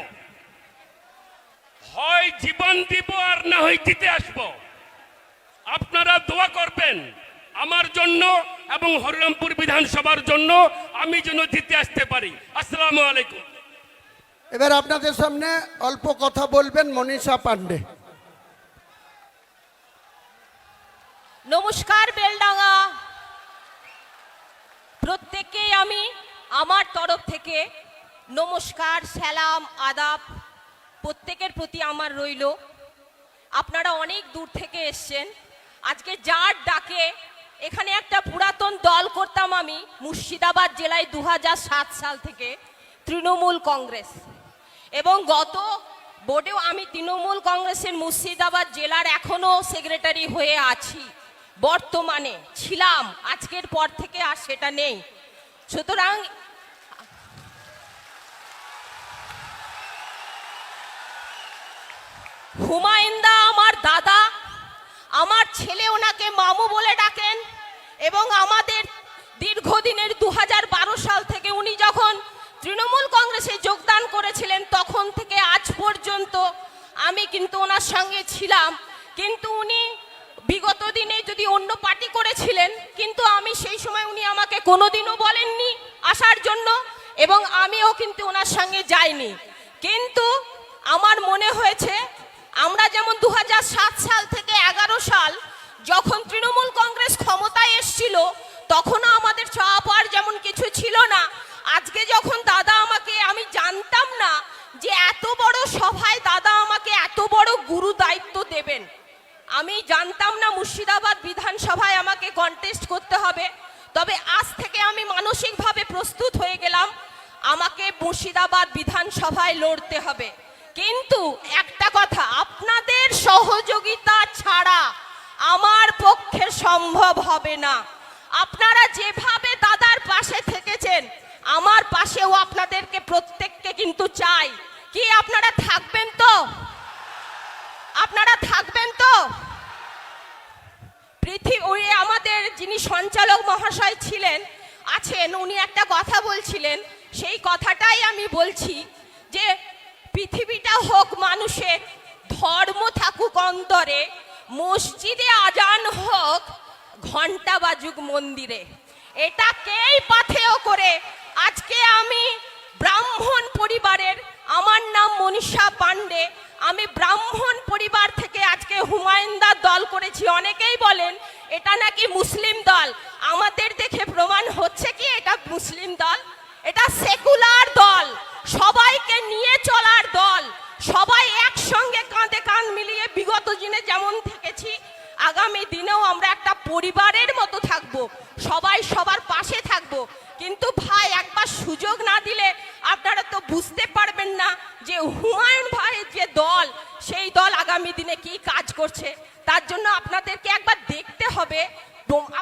হয় জীবন দিব আর না হয় জিতে আসব। আপনারা দোয়া করবেন আমার জন্য এবং হরিরামপুর বিধানসভার জন্য, আমি যেন জিতে আসতে পারি। আসসালামু আলাইকুম। এবার আপনাদের সামনে অল্প কথা বলবেন মনীষা পান্ডে। নমস্কার বেলডাঙ্গা, প্রত্যেককে আমি আমার তরফ থেকে নমস্কার, সালাম, আদাব প্রত্যেকের প্রতি আমার রইল। আপনারা অনেক দূর থেকে এসছেন, আজকে যার ডাকে এখানে একটা পুরাতন দল করতাম আমি মুর্শিদাবাদ জেলায় 2007 সাল থেকে, তৃণমূল কংগ্রেস, এবং গত বোর্ডেও আমি তৃণমূল কংগ্রেসের মুর্শিদাবাদ জেলার এখনো সেক্রেটারি হয়ে আছি, বর্তমানে ছিলাম, আজকের পর থেকে আর সেটা নেই। সুতরাং হুমায়ুনদা আমার দাদা, আমার ছেলে ওনাকে মামু বলে ডাকেন, এবং আমাদের দীর্ঘদিনের 2012 সাল থেকে উনি যখন তৃণমূল কংগ্রেসে যোগদান করেছিলেন তখন থেকে আজ পর্যন্ত আমি কিন্তু ওনার সঙ্গে ছিলাম। কিন্তু উনি বিগত দিনে যদি অন্য পার্টি করেছিলেন, কিন্তু আমি সেই সময় উনি আমাকে কোনোদিনও বলেননি আসার জন্য, এবং আমিও কিন্তু ওনার সঙ্গে যাইনি। কিন্তু আমার মনে হয়েছে আমরা যেমন 2007 সাল থেকে 11 সাল যখন তৃণমূল কংগ্রেস ক্ষমতায় এসেছিল তখনও আমাদের চাওয়া পাওয়ার যেমন কিছু ছিল না, আজকে যখন দাদা আমাকে, আমি জানতাম না যে এত বড় সভায় দাদা আমাকে এত বড় গুরু দায়িত্ব দেবেন। আমি জানতাম না মুর্শিদাবাদ বিধানসভায় আমাকে কন্টেস্ট করতে হবে, তবে আজ থেকে আমি মানসিকভাবে প্রস্তুত হয়ে গেলাম আমাকে মুর্শিদাবাদ বিধানসভায় লড়তে হবে। কিন্তু একটা কথা, আপনাদের সহযোগিতা ছাড়া আমার পক্ষে সম্ভব হবে না। আপনারা যেভাবে দাদার পাশে থেকেছেন আমার পাশেও আপনাদেরকে প্রত্যেককে কিন্তু চাই। কি আপনারা থাকবেন তো? আপনারা থাকবেন তো? পৃথিবী, আমাদের যিনি সঞ্চালক মহাশয় ছিলেন আছেন, উনি একটা কথা বলছিলেন, সেই কথাটাই আমি বলছি যে পৃথিবীটা হোক মানুষের, ধর্ম থাকুক অন্তরে, মসজিদে আজান হোক, ঘন্টা বাজুক মন্দিরে। এটাকেই পাথেয় করে আজকে আমি ব্রাহ্মণ পরিবারের, আমার নাম মনীষা পান্ডে, আমি ব্রাহ্মণ পরিবার থেকে আজকে হুমায়ুনদার দল করেছি। অনেকেই বলেন এটা নাকি মুসলিম দল, আমাদের দেখে প্রমাণ হচ্ছে কি এটা মুসলিম দল? এটা সেকুলার দল, সবাইকে নিয়ে চলার দল, সবাই একসঙ্গে কাঁধে কাঁধ মিলিয়ে বিগত দিনে যেমন থেকেছি আগামী দিনেও আমরা একটা পরিবারের মতো থাকবো, সবাই সবার পাশে থাকবো। কিন্তু ভাই একবার সুযোগ না দিলে আপনারা তো বুঝতে পারবেন না যে হুমায়ুন ভাইয়ের যে দল সেই দল আগামী দিনে কি কাজ করছে। তার জন্য আপনাদেরকে একবার দেখতে হবে,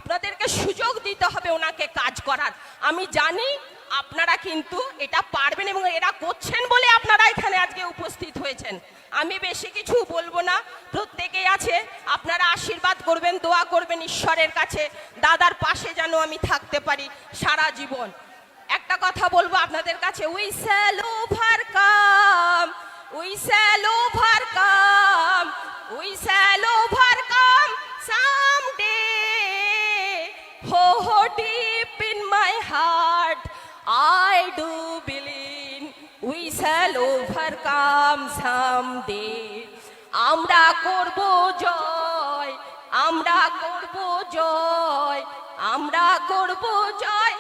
আপনাদেরকে সুযোগ দিতে হবে ওনাকে কাজ করার। আমি জানি আপনারা কিন্তু এটা পারবেন এবং এরা করছেন বলে আপনারা এখানে আজকে উপস্থিত হয়েছেন। আমি বেশি কিছু বলবো না, প্রত্যেকেই আছে, আপনারা আশীর্বাদ করবেন, দোয়া করবেন ঈশ্বরের কাছে দাদার পাশে যেন আমি থাকতে পারি সারা জীবন। একটা কথা বলবো আপনাদের কাছে, we shall overcome, we shall overcome, we shall overcome someday. Ho ho deep in my heart I do believe we shall overcome someday. আমরা করব জয়, আমরা করব জয়, আমরা করব জয়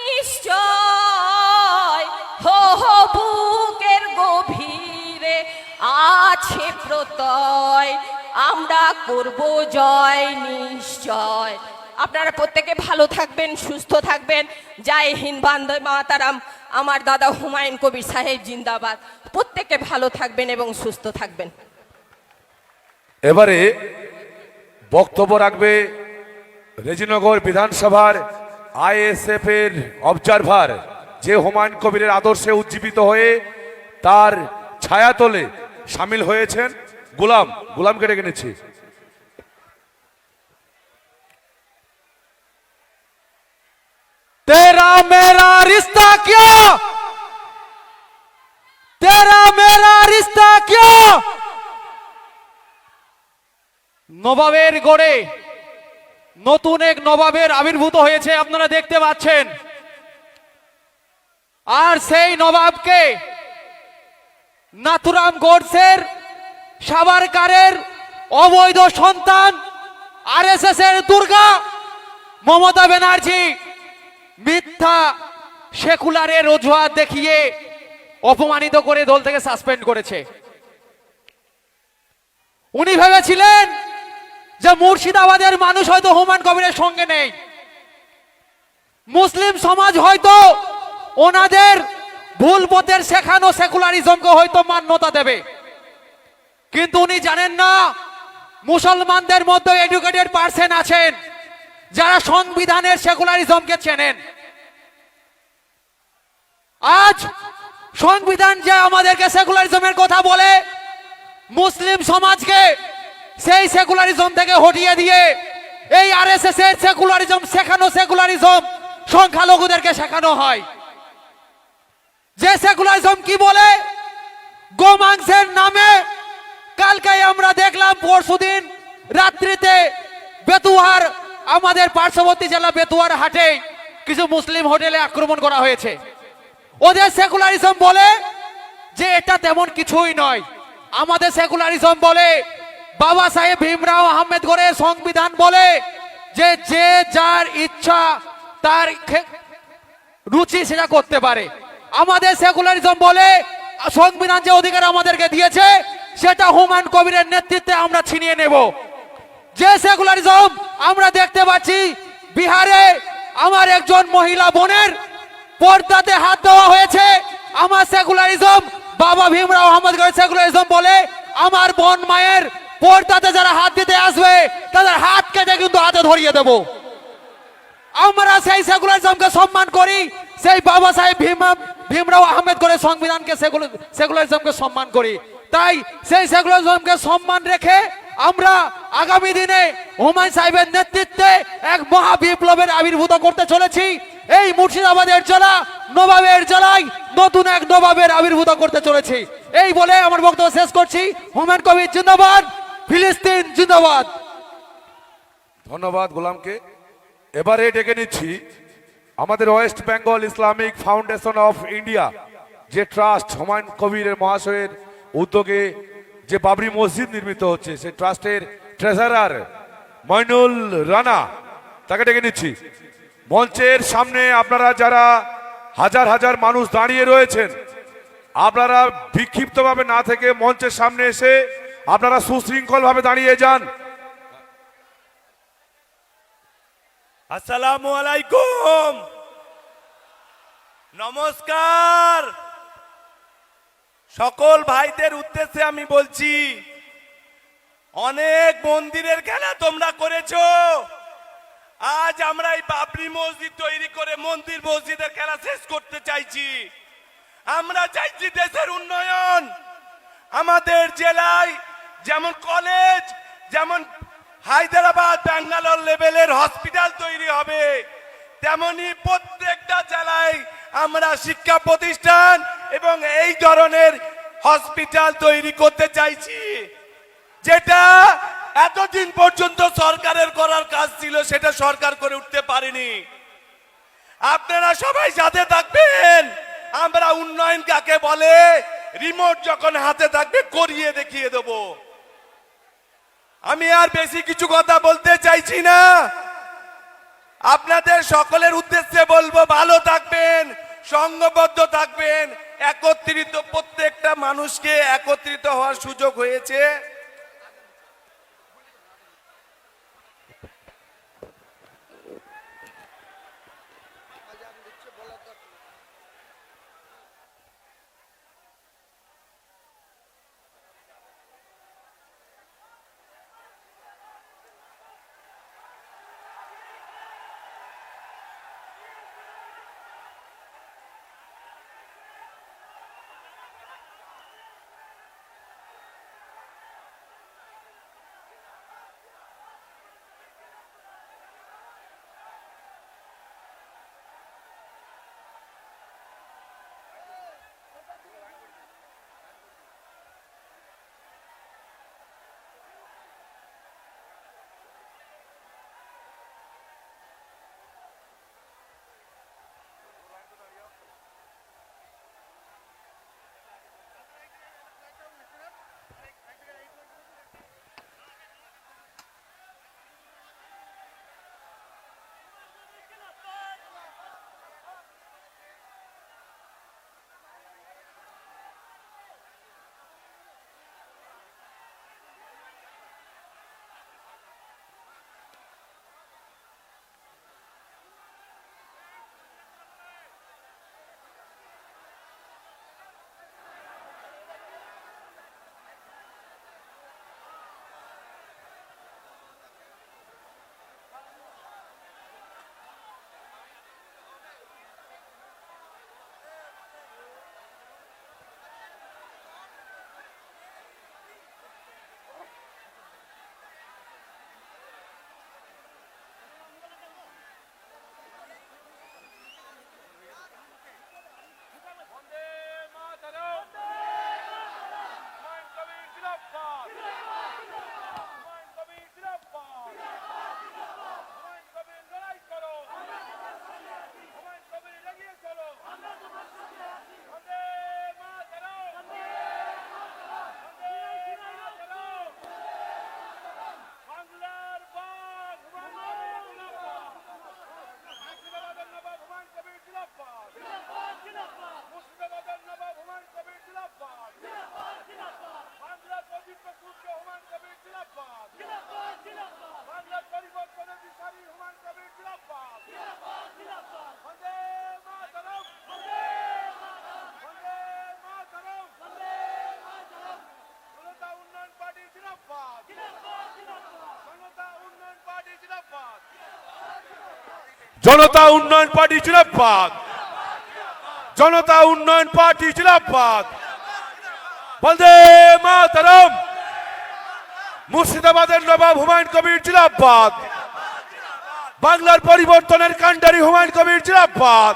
নিশ্চয়। হো হো বুকের গভীরে আছে প্রত্যয়, আমরা করব জয় নিশ্চয়। আপনারা প্রত্যেকে ভালো থাকবেন, সুস্থ থাকবেন। জয় হিন্দ, বন্দে মাতারাম। আমার দাদা হুমায়ুন কবির সাহেব জিন্দাবাদ। প্রত্যেকে ভালো থাকবেন এবং সুস্থ থাকবেন। এবারে বক্তব্য রাখবে রেজিনগর বিধানসভার আইএসএফ এর অবজারভার, যে হুমায়ুন কবিরের আদর্শে উজ্জীবিত হয়ে তার ছায়াতলে সামিল হয়েছেন। গোলামকে ডেকে নিচ্ছি। तेरा मेरा रिश्ता क्या, तेरा मेरा रिश्ता क्या। নবাবের গড়ে নতুন এক নবাবের আবির্ভূত হয়েছে, আপনারা দেখতে পাচ্ছেন। আর সেই নবাবকে নাথুরাম গোডসের, সাভারকারের অবৈধ সন্তান, আরএসএস এর দুর্গা মমতা ব্যানার্জি মিথ্যা সেকুলারের অজুহাত দেখিয়ে অপমানিত করে দল থেকে সাসপেন্ড করেছে। উনি ভেবেছিলেন যে মুর্শিদাবাদের মানুষ হয়তো হুমায়ুন কবিরের সঙ্গে নেই, মুসলিম সমাজ হয়তো ওনাদের ভুল পথের শেখানো সেকুলারিজমকে হয়তো মান্যতা দেবে। কিন্তু উনি জানেন না মুসলমানদের মধ্যে এডুকেটেড পার্সন আছেন যারা সংবিধানের সেকুলারিজমকে চেনেন। আজ সংবিধান যে আমাদেরকে সেকুলারিজমের কথা বলে, মুসলিম সমাজকে সেই সেকুলারিজম থেকে হটিয়ে দিয়ে এই আরএসএস এর সেকুলারিজম শেখানো সেকুলারিজম সংখ্যালঘুদেরকে শেখানো হয়। যে সেকুলারিজম কি বলে, গোমাংসের নামে কালকে আমরা দেখলাম, পরশুদিন রাত্রিতে বেতুয়ার, আমাদের পার্শ্ববর্তী জেলা বেতুয়ার হাটে কিছু মুসলিম হোটেলে আক্রমণ করা হয়েছে। ওদের সেকুলারিজম বলে যে এটা তেমন কিছুই নয়। আমাদের সেকুলারিজম বলে, বাবা সাহেব ভীমরাও আহমেদকরের সংবিধান বলে যে যে যার ইচ্ছা তার রুচি সেটা করতে পারে। আমাদের সেকুলারিজম বলে সংবিধান যে অধিকার আমাদেরকে দিয়েছে সেটা হুমায়ুন কবিরের নেতৃত্বে আমরা ছিনিয়ে নেব। যে সেকুলারিজম আমরা দেখতে পাচ্ছি বিহারে আমার একজন মহিলা বোনের পর্দাতে হাত দেওয়া হয়েছে, আমার সেকুলারিজম বাবা ভীমরাও আহমেদকরের সেকুলারিজম বলে আমার বোন মায়ের পর্দাতে যারা হাত দিতে আসবে তাদের হাত কেটে কিন্তু হাতে ধরিয়ে দেব। আমরা সেই সেকুলারিজমকে সম্মান করি, সেই বাবা সাহেব ভীমরাও আহমেদকরের সংবিধানকে সেকুলারিজমকে সম্মান করি। তাই সেই সেকুলারিজমকে সম্মান রেখে আমরা আগামী দিনে হুমায়ুন সাহেবের নেতৃত্বে এক মহা বিপ্লবের আবির্ভূত করতে চলেছি। এই মুর্শিদাবাদের জেলা নবাবের জেলায় নতুন এক নবাবের আবির্ভূত করতে চলেছি। এই বলে আমার বক্তব্য শেষ করছি। হুমায়ুন কবির জিন্দাবাদ, ফিলিস্তিন জিন্দাবাদ। ধন্যবাদ গোলামকে। এবারে ডেকে নিচ্ছি আমাদের West Bengal Islamic foundation of India, যে ট্রাস্ট হুমায়ুন কবিরের মহাশয়ের উদ্যোগে যে বাবরি মসজিদ নির্মিত হচ্ছে, সেই ট্রাস্টের ট্রেজারার মইনুল রানা, তাকে ডেকে নিচ্ছি মঞ্চের সামনে। আপনারা যারা হাজার হাজার মানুষ দাঁড়িয়ে রয়েছেন, আপনারা বিক্ষিপ্তভাবে না থেকে মঞ্চের সামনে এসে আপনারা সুশৃঙ্খলভাবে দাঁড়িয়ে যান। আসসালামু আলাইকুম। নমস্কার। সকল ভাইদের উদ্দেশ্যে আমি বলছি, অনেক মন্দিরের খেলা তোমরা করেছো, আজ আমরা এই বাবরি মসজিদ তৈরি করে মন্দির মসজিদের খেলা শেষ করতে চাইছি। আমরা চাইছি দেশের উন্নয়ন। আমাদের জেলায় যেমন কলেজ, যেমন হায়দ্রাবাদ ব্যাঙ্গালোর লেভেলের হসপিটাল তৈরি হবে, তেমনি প্রত্যেকটা জেলায় আমরা শিক্ষা প্রতিষ্ঠান এবং এই ধরনের হসপিটাল তৈরি করতে চাইছি, যেটা এতদিন পর্যন্ত সরকারের করার কাজ ছিল, সেটা সরকার করে উঠতে পারেনি। আপনারা সবাই সাথে থাকবেন। আমরা উন্নয়ন কাকে বলে রিমোট যখন হাতে থাকবে করিয়ে দেখিয়ে দেব। আমি আর বেশি কিছু কথা বলতে চাইছি না। আপনাদের সকলের উদ্দেশ্যে বলবো, ভালো থাকবেন, সংঘবদ্ধ থাকবেন, একত্রিত, প্রত্যেকটা মানুষকে একত্রিত হওয়ার সুযোগ হয়েছে। জনতা উন্নয়ন পার্টি জিন্দাবাদ, জনতা উন্নয়ন পার্টি জিন্দাবাদ, বন্দে মাতরম। মুর্শিদাবাদের নবাব হুমায়ুন কবির জিন্দাবাদ, বাংলার পরিবর্তনের কান্ডারি হুমায়ুন কবির জিন্দাবাদ,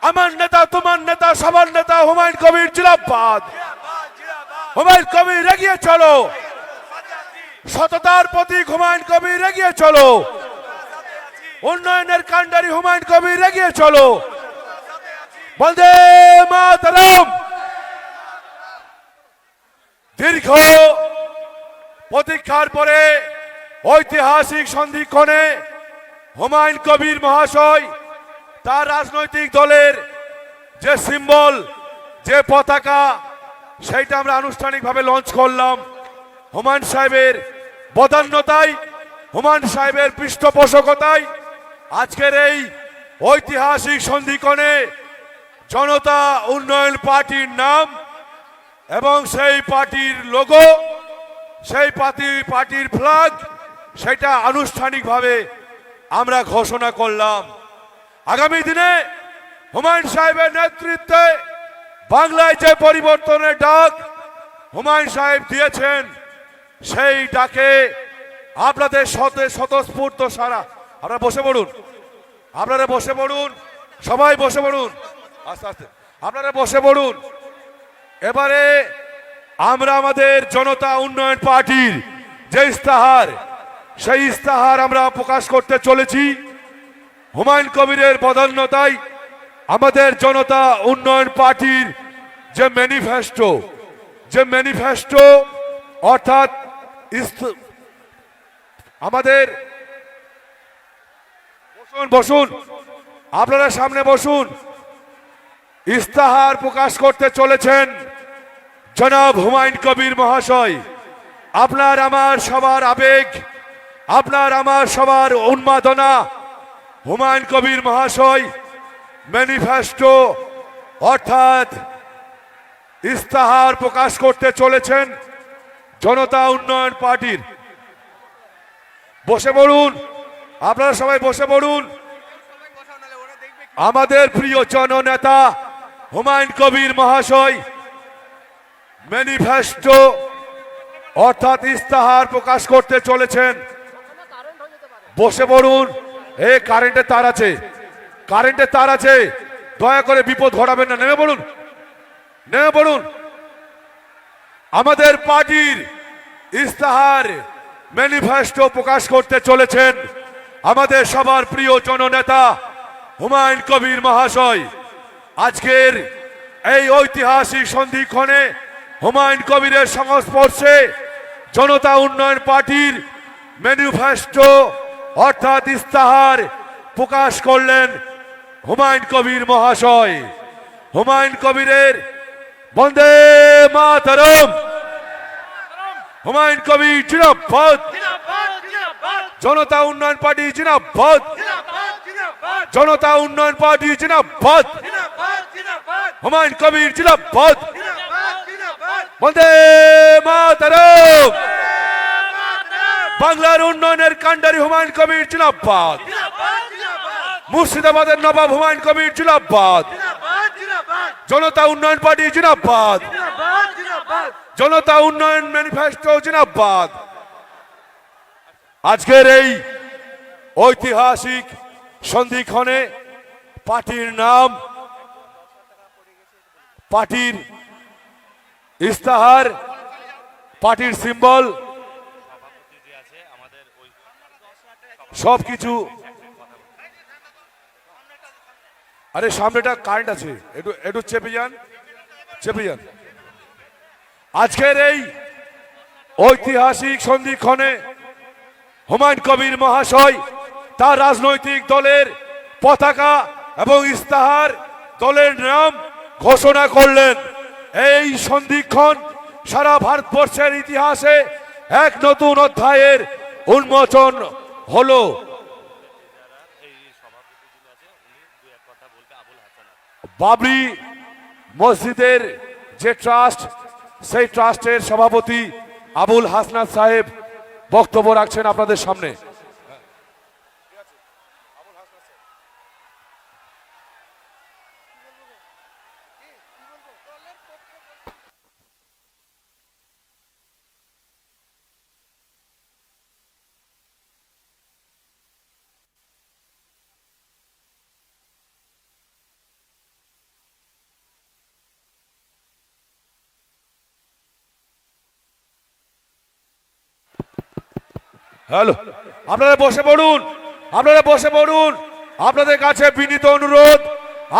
আমার নেতা তোমার নেতা সবার নেতা হুমায়ুন কবির জিন্দাবাদ। হুমায়ুন কবির এগিয়ে চলো, সততার প্রতীক হুমায়ুন কবির এগিয়ে চলো, উন্নয়নের কান্ডারি হুমায়ুন কবির এগিয়ে চলো, বন্দে মাতরম। দীর্ঘ প্রতীক্ষার পরে ঐতিহাসিক সন্ধিক্ষণে হুমায়ুন কবির মহাশয় তার রাজনৈতিক দলের যে সিম্বল, যে পতাকা, সেইটা আমরা আনুষ্ঠানিকভাবে লঞ্চ করলাম। হুমায়ুন সাহেবের বদান্যতায়, হুমায়ুন সাহেবের পৃষ্ঠপোষকতায় আজকের এই ঐতিহাসিক সন্ধিক্ষণে জনতা উন্নয়ন পার্টির নাম এবং সেই পার্টির লোগো, সেই পার্টির ফ্ল্যাগ, সেটা আনুষ্ঠানিকভাবে আমরা ঘোষণা করলাম। আগামী দিনে হুমায়ুন সাহেবের নেতৃত্বে বাংলায় যে পরিবর্তনের ডাক হুমায়ুন সাহেব দিয়েছেন, সেই ডাকে আপনাদের স্বতঃস্ফূর্ত সারা। আপনারা বসে পড়ুন, আপনারা বসে পড়ুন, সবাই বসে পড়ুন, আস্তে আস্তে আপনারা বসে পড়ুন। এবারে আমরা আমাদের জনতা উন্নয়ন পার্টির যে ইস্তাহার, সেই ইস্তাহার আমরা প্রকাশ করতে চলেছি। হুমায়ুন কবিরের বদান্যতায় আমাদের জনতা উন্নয়ন পার্টির যে ম্যানিফেস্টো অর্থাৎ আমাদের বসুন, আপনারা সামনে বসুন, ইস্তাহার প্রকাশ করতে চলেছেন জনাব হুমায়ুন কবির মহাশয়। আপনার আমার সবার আবেগ, আপনার আমার সবার উন্মাদনা, হুমায়ুন কবির মহাশয় ম্যানিফেস্টো অর্থাৎ ইস্তাহার প্রকাশ করতে চলেছেন জনতা উন্নয়ন পার্টির। বসে পড়ুন, আপনারা সবাই বসে পড়ুন। আমাদের প্রিয় জননেতা হুমায়ুন কবির মহাশয় ম্যানিফেস্টো অর্থাৎ ইস্তাহার প্রকাশ করতে চলেছেন। বসে পড়ুন। কারেন্টের তার আছে, কারেন্টের তার আছে, দয়া করে বিপদ ঘটাবেন না, নেমে পড়ুন, নেমে পড়ুন। আমাদের পার্টির ইস্তাহার ম্যানিফেস্টো প্রকাশ করতে চলেছেন আমাদের সবার প্রিয় জননেতা হুমায়ুন কবির মহাশয়। আজকের এই ঐতিহাসিক সন্ধিক্ষণে হুমায়ুন কবিরের সংস্পর্শে জনতা উন্নয়ন পার্টির ম্যানিফেস্টো অর্থাৎ ইস্তাহার প্রকাশ করলেন হুমায়ুন কবির মহাশয়। হুমায়ুন কবিরের বন্দে মাতরম, হুমায়ুন কবির জিন্দাবাদ, জনতা উন্নয়ন পার্টি জিন্দাবাদ, জনতা উন্নয়ন পার্টি জিন্দাবাদ, হুমায়ুন কবির জিন্দাবাদ, বন্দে মাতরম, বাংলার উন্নয়নের কান্ডারি হুমায়ুন কবির জিন্দাবাদ, মুর্শিদাবাদের নবাব হুমায়ুন কবির জিন্দাবাদ, জনতা উন্নয়ন পার্টি জিন্দাবাদ, জনতা উন্নয়ন ম্যানিফেস্টো জিন্দাবাদ। আজকের এই ঐতিহাসিক সন্ধিক্ষণে পার্টির নাম, পার্টির ইস্তাহার, পার্টির সিম্বল সবকিছু। আরে সামনেটা কারেন্ট আছে, একটু চেপে যান, চেপে যান। আজকের এই ঐতিহাসিক সন্ধিক্ষণে হুমায়ুন কবির মহাশয় তার রাজনৈতিক দলের পতাকা এবং ইস্তাহার, দলের নাম ঘোষণা করলেন। এই সন্ধিক্ষণ সারা ভারতবর্ষের ইতিহাসে এক নতুন অধ্যায়ের উন্মোচন হলো। বাবরি মসজিদের যে ট্রাস্ট, সেই ট্রাস্টের সভাপতি আবুল হাসনাত সাহেব বক্তব্য রাখছেন আপনাদের সামনে। হ্যালো, আপনারা বসে পড়ুন, আপনারা বসে পড়ুন। আপনাদের কাছে বিনীত অনুরোধ,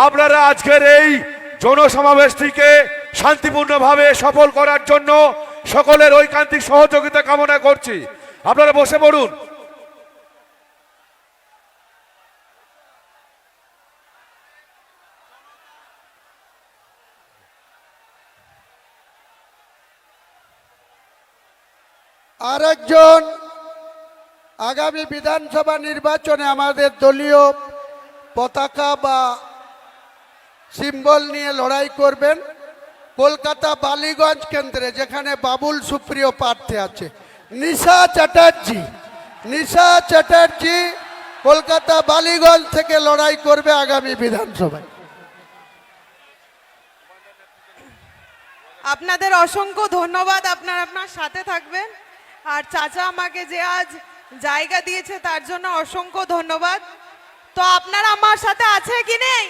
আপনারা আজকের এই জনসমাবেশটিকে শান্তিপূর্ণভাবে সফল করার জন্য সকলের ঐকান্তিক সহযোগিতা কামনা করছি। আপনারা বসে পড়ুন। আরেকজন আগামী বিধানসভা নির্বাচনে আমাদের দলীয় পতাকা বা সিম্বল নিয়ে লড়াই করবেন কলকাতা বালিগঞ্জ কেন্দ্রে, যেখানে বাবুল সুপ্রিয় প্রার্থী আছে। নিশা চ্যাটার্জি কলকাতা বালিগঞ্জ থেকে লড়াই করবে আগামী বিধানসভায়। আপনাদের অসংখ্য ধন্যবাদ, আপনার আপনার সাথে থাকবেন। আর চাচা আমাকে যে আজ জায়গা দিয়েছে তার জন্য অসংখ্য ধন্যবাদ। তো আপনারা আমার সাথে আছে কি নেই?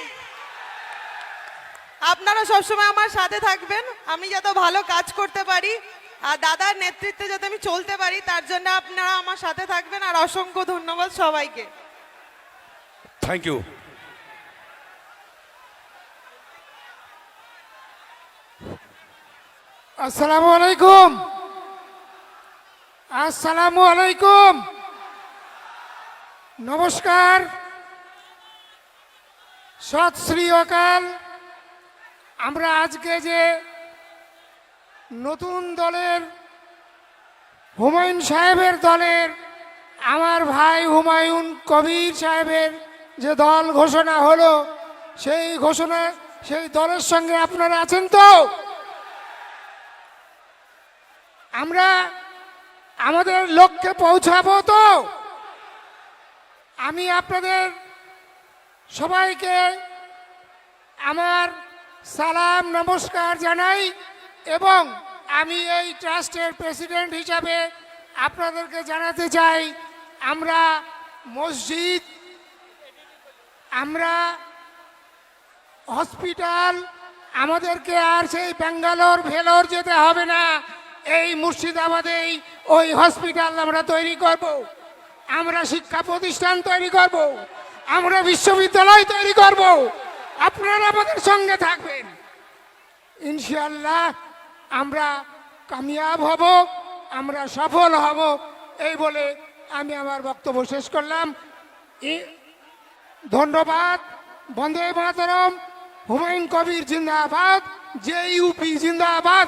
আপনারা সবসময় আমার সাথে থাকবেন, আমি যাতে ভালো কাজ করতে পারি আর দাদার নেতৃত্বে যাতে আমি চলতে পারি, তার জন্য আপনারা আমার সাথে থাকবেন। আর অসংখ্য ধন্যবাদ সবাইকে। Thank you. আসসালামু আলাইকুম, আসসালামু আলাইকুম, নমস্কার, সৎ শ্রী অকাল। আমরা আজকে যে নতুন দলের হুমায়ুন সাহেবের দলের আমার ভাই হুমায়ুন কবির সাহেবের যে দল ঘোষণা হলো, সেই দলের সঙ্গে আপনারা আছেন তো? আমরা আমাদের লক্ষ্যে পৌঁছাবো তো? আমি আপনাদের সবাইকে আমার সালাম নমস্কার জানাই এবং আমি এই ট্রাস্টের প্রেসিডেন্ট হিসাবে আপনাদেরকে জানাতে চাই, আমরা মসজিদ, আমরা হসপিটাল, আমাদেরকে আর সেই ব্যাঙ্গালোর ভেলোর যেতে হবে না। এই মুর্শিদাবাদেই ওই হসপিটাল আমরা তৈরি করব, আমরা শিক্ষা প্রতিষ্ঠান তৈরি করব, আমরা বিশ্ববিদ্যালয় তৈরি করব। আপনারা আমাদের সঙ্গে থাকবেন, ইনশাআল্লাহ আমরা কামিয়াব হব, আমরা সফল হব। এই বলে আমি আমার বক্তব্য শেষ করলাম। ধন্যবাদ। বন্দে মাতরম। হুমায়ুন কবির জিন্দাবাদ। JUP জিন্দাবাদ।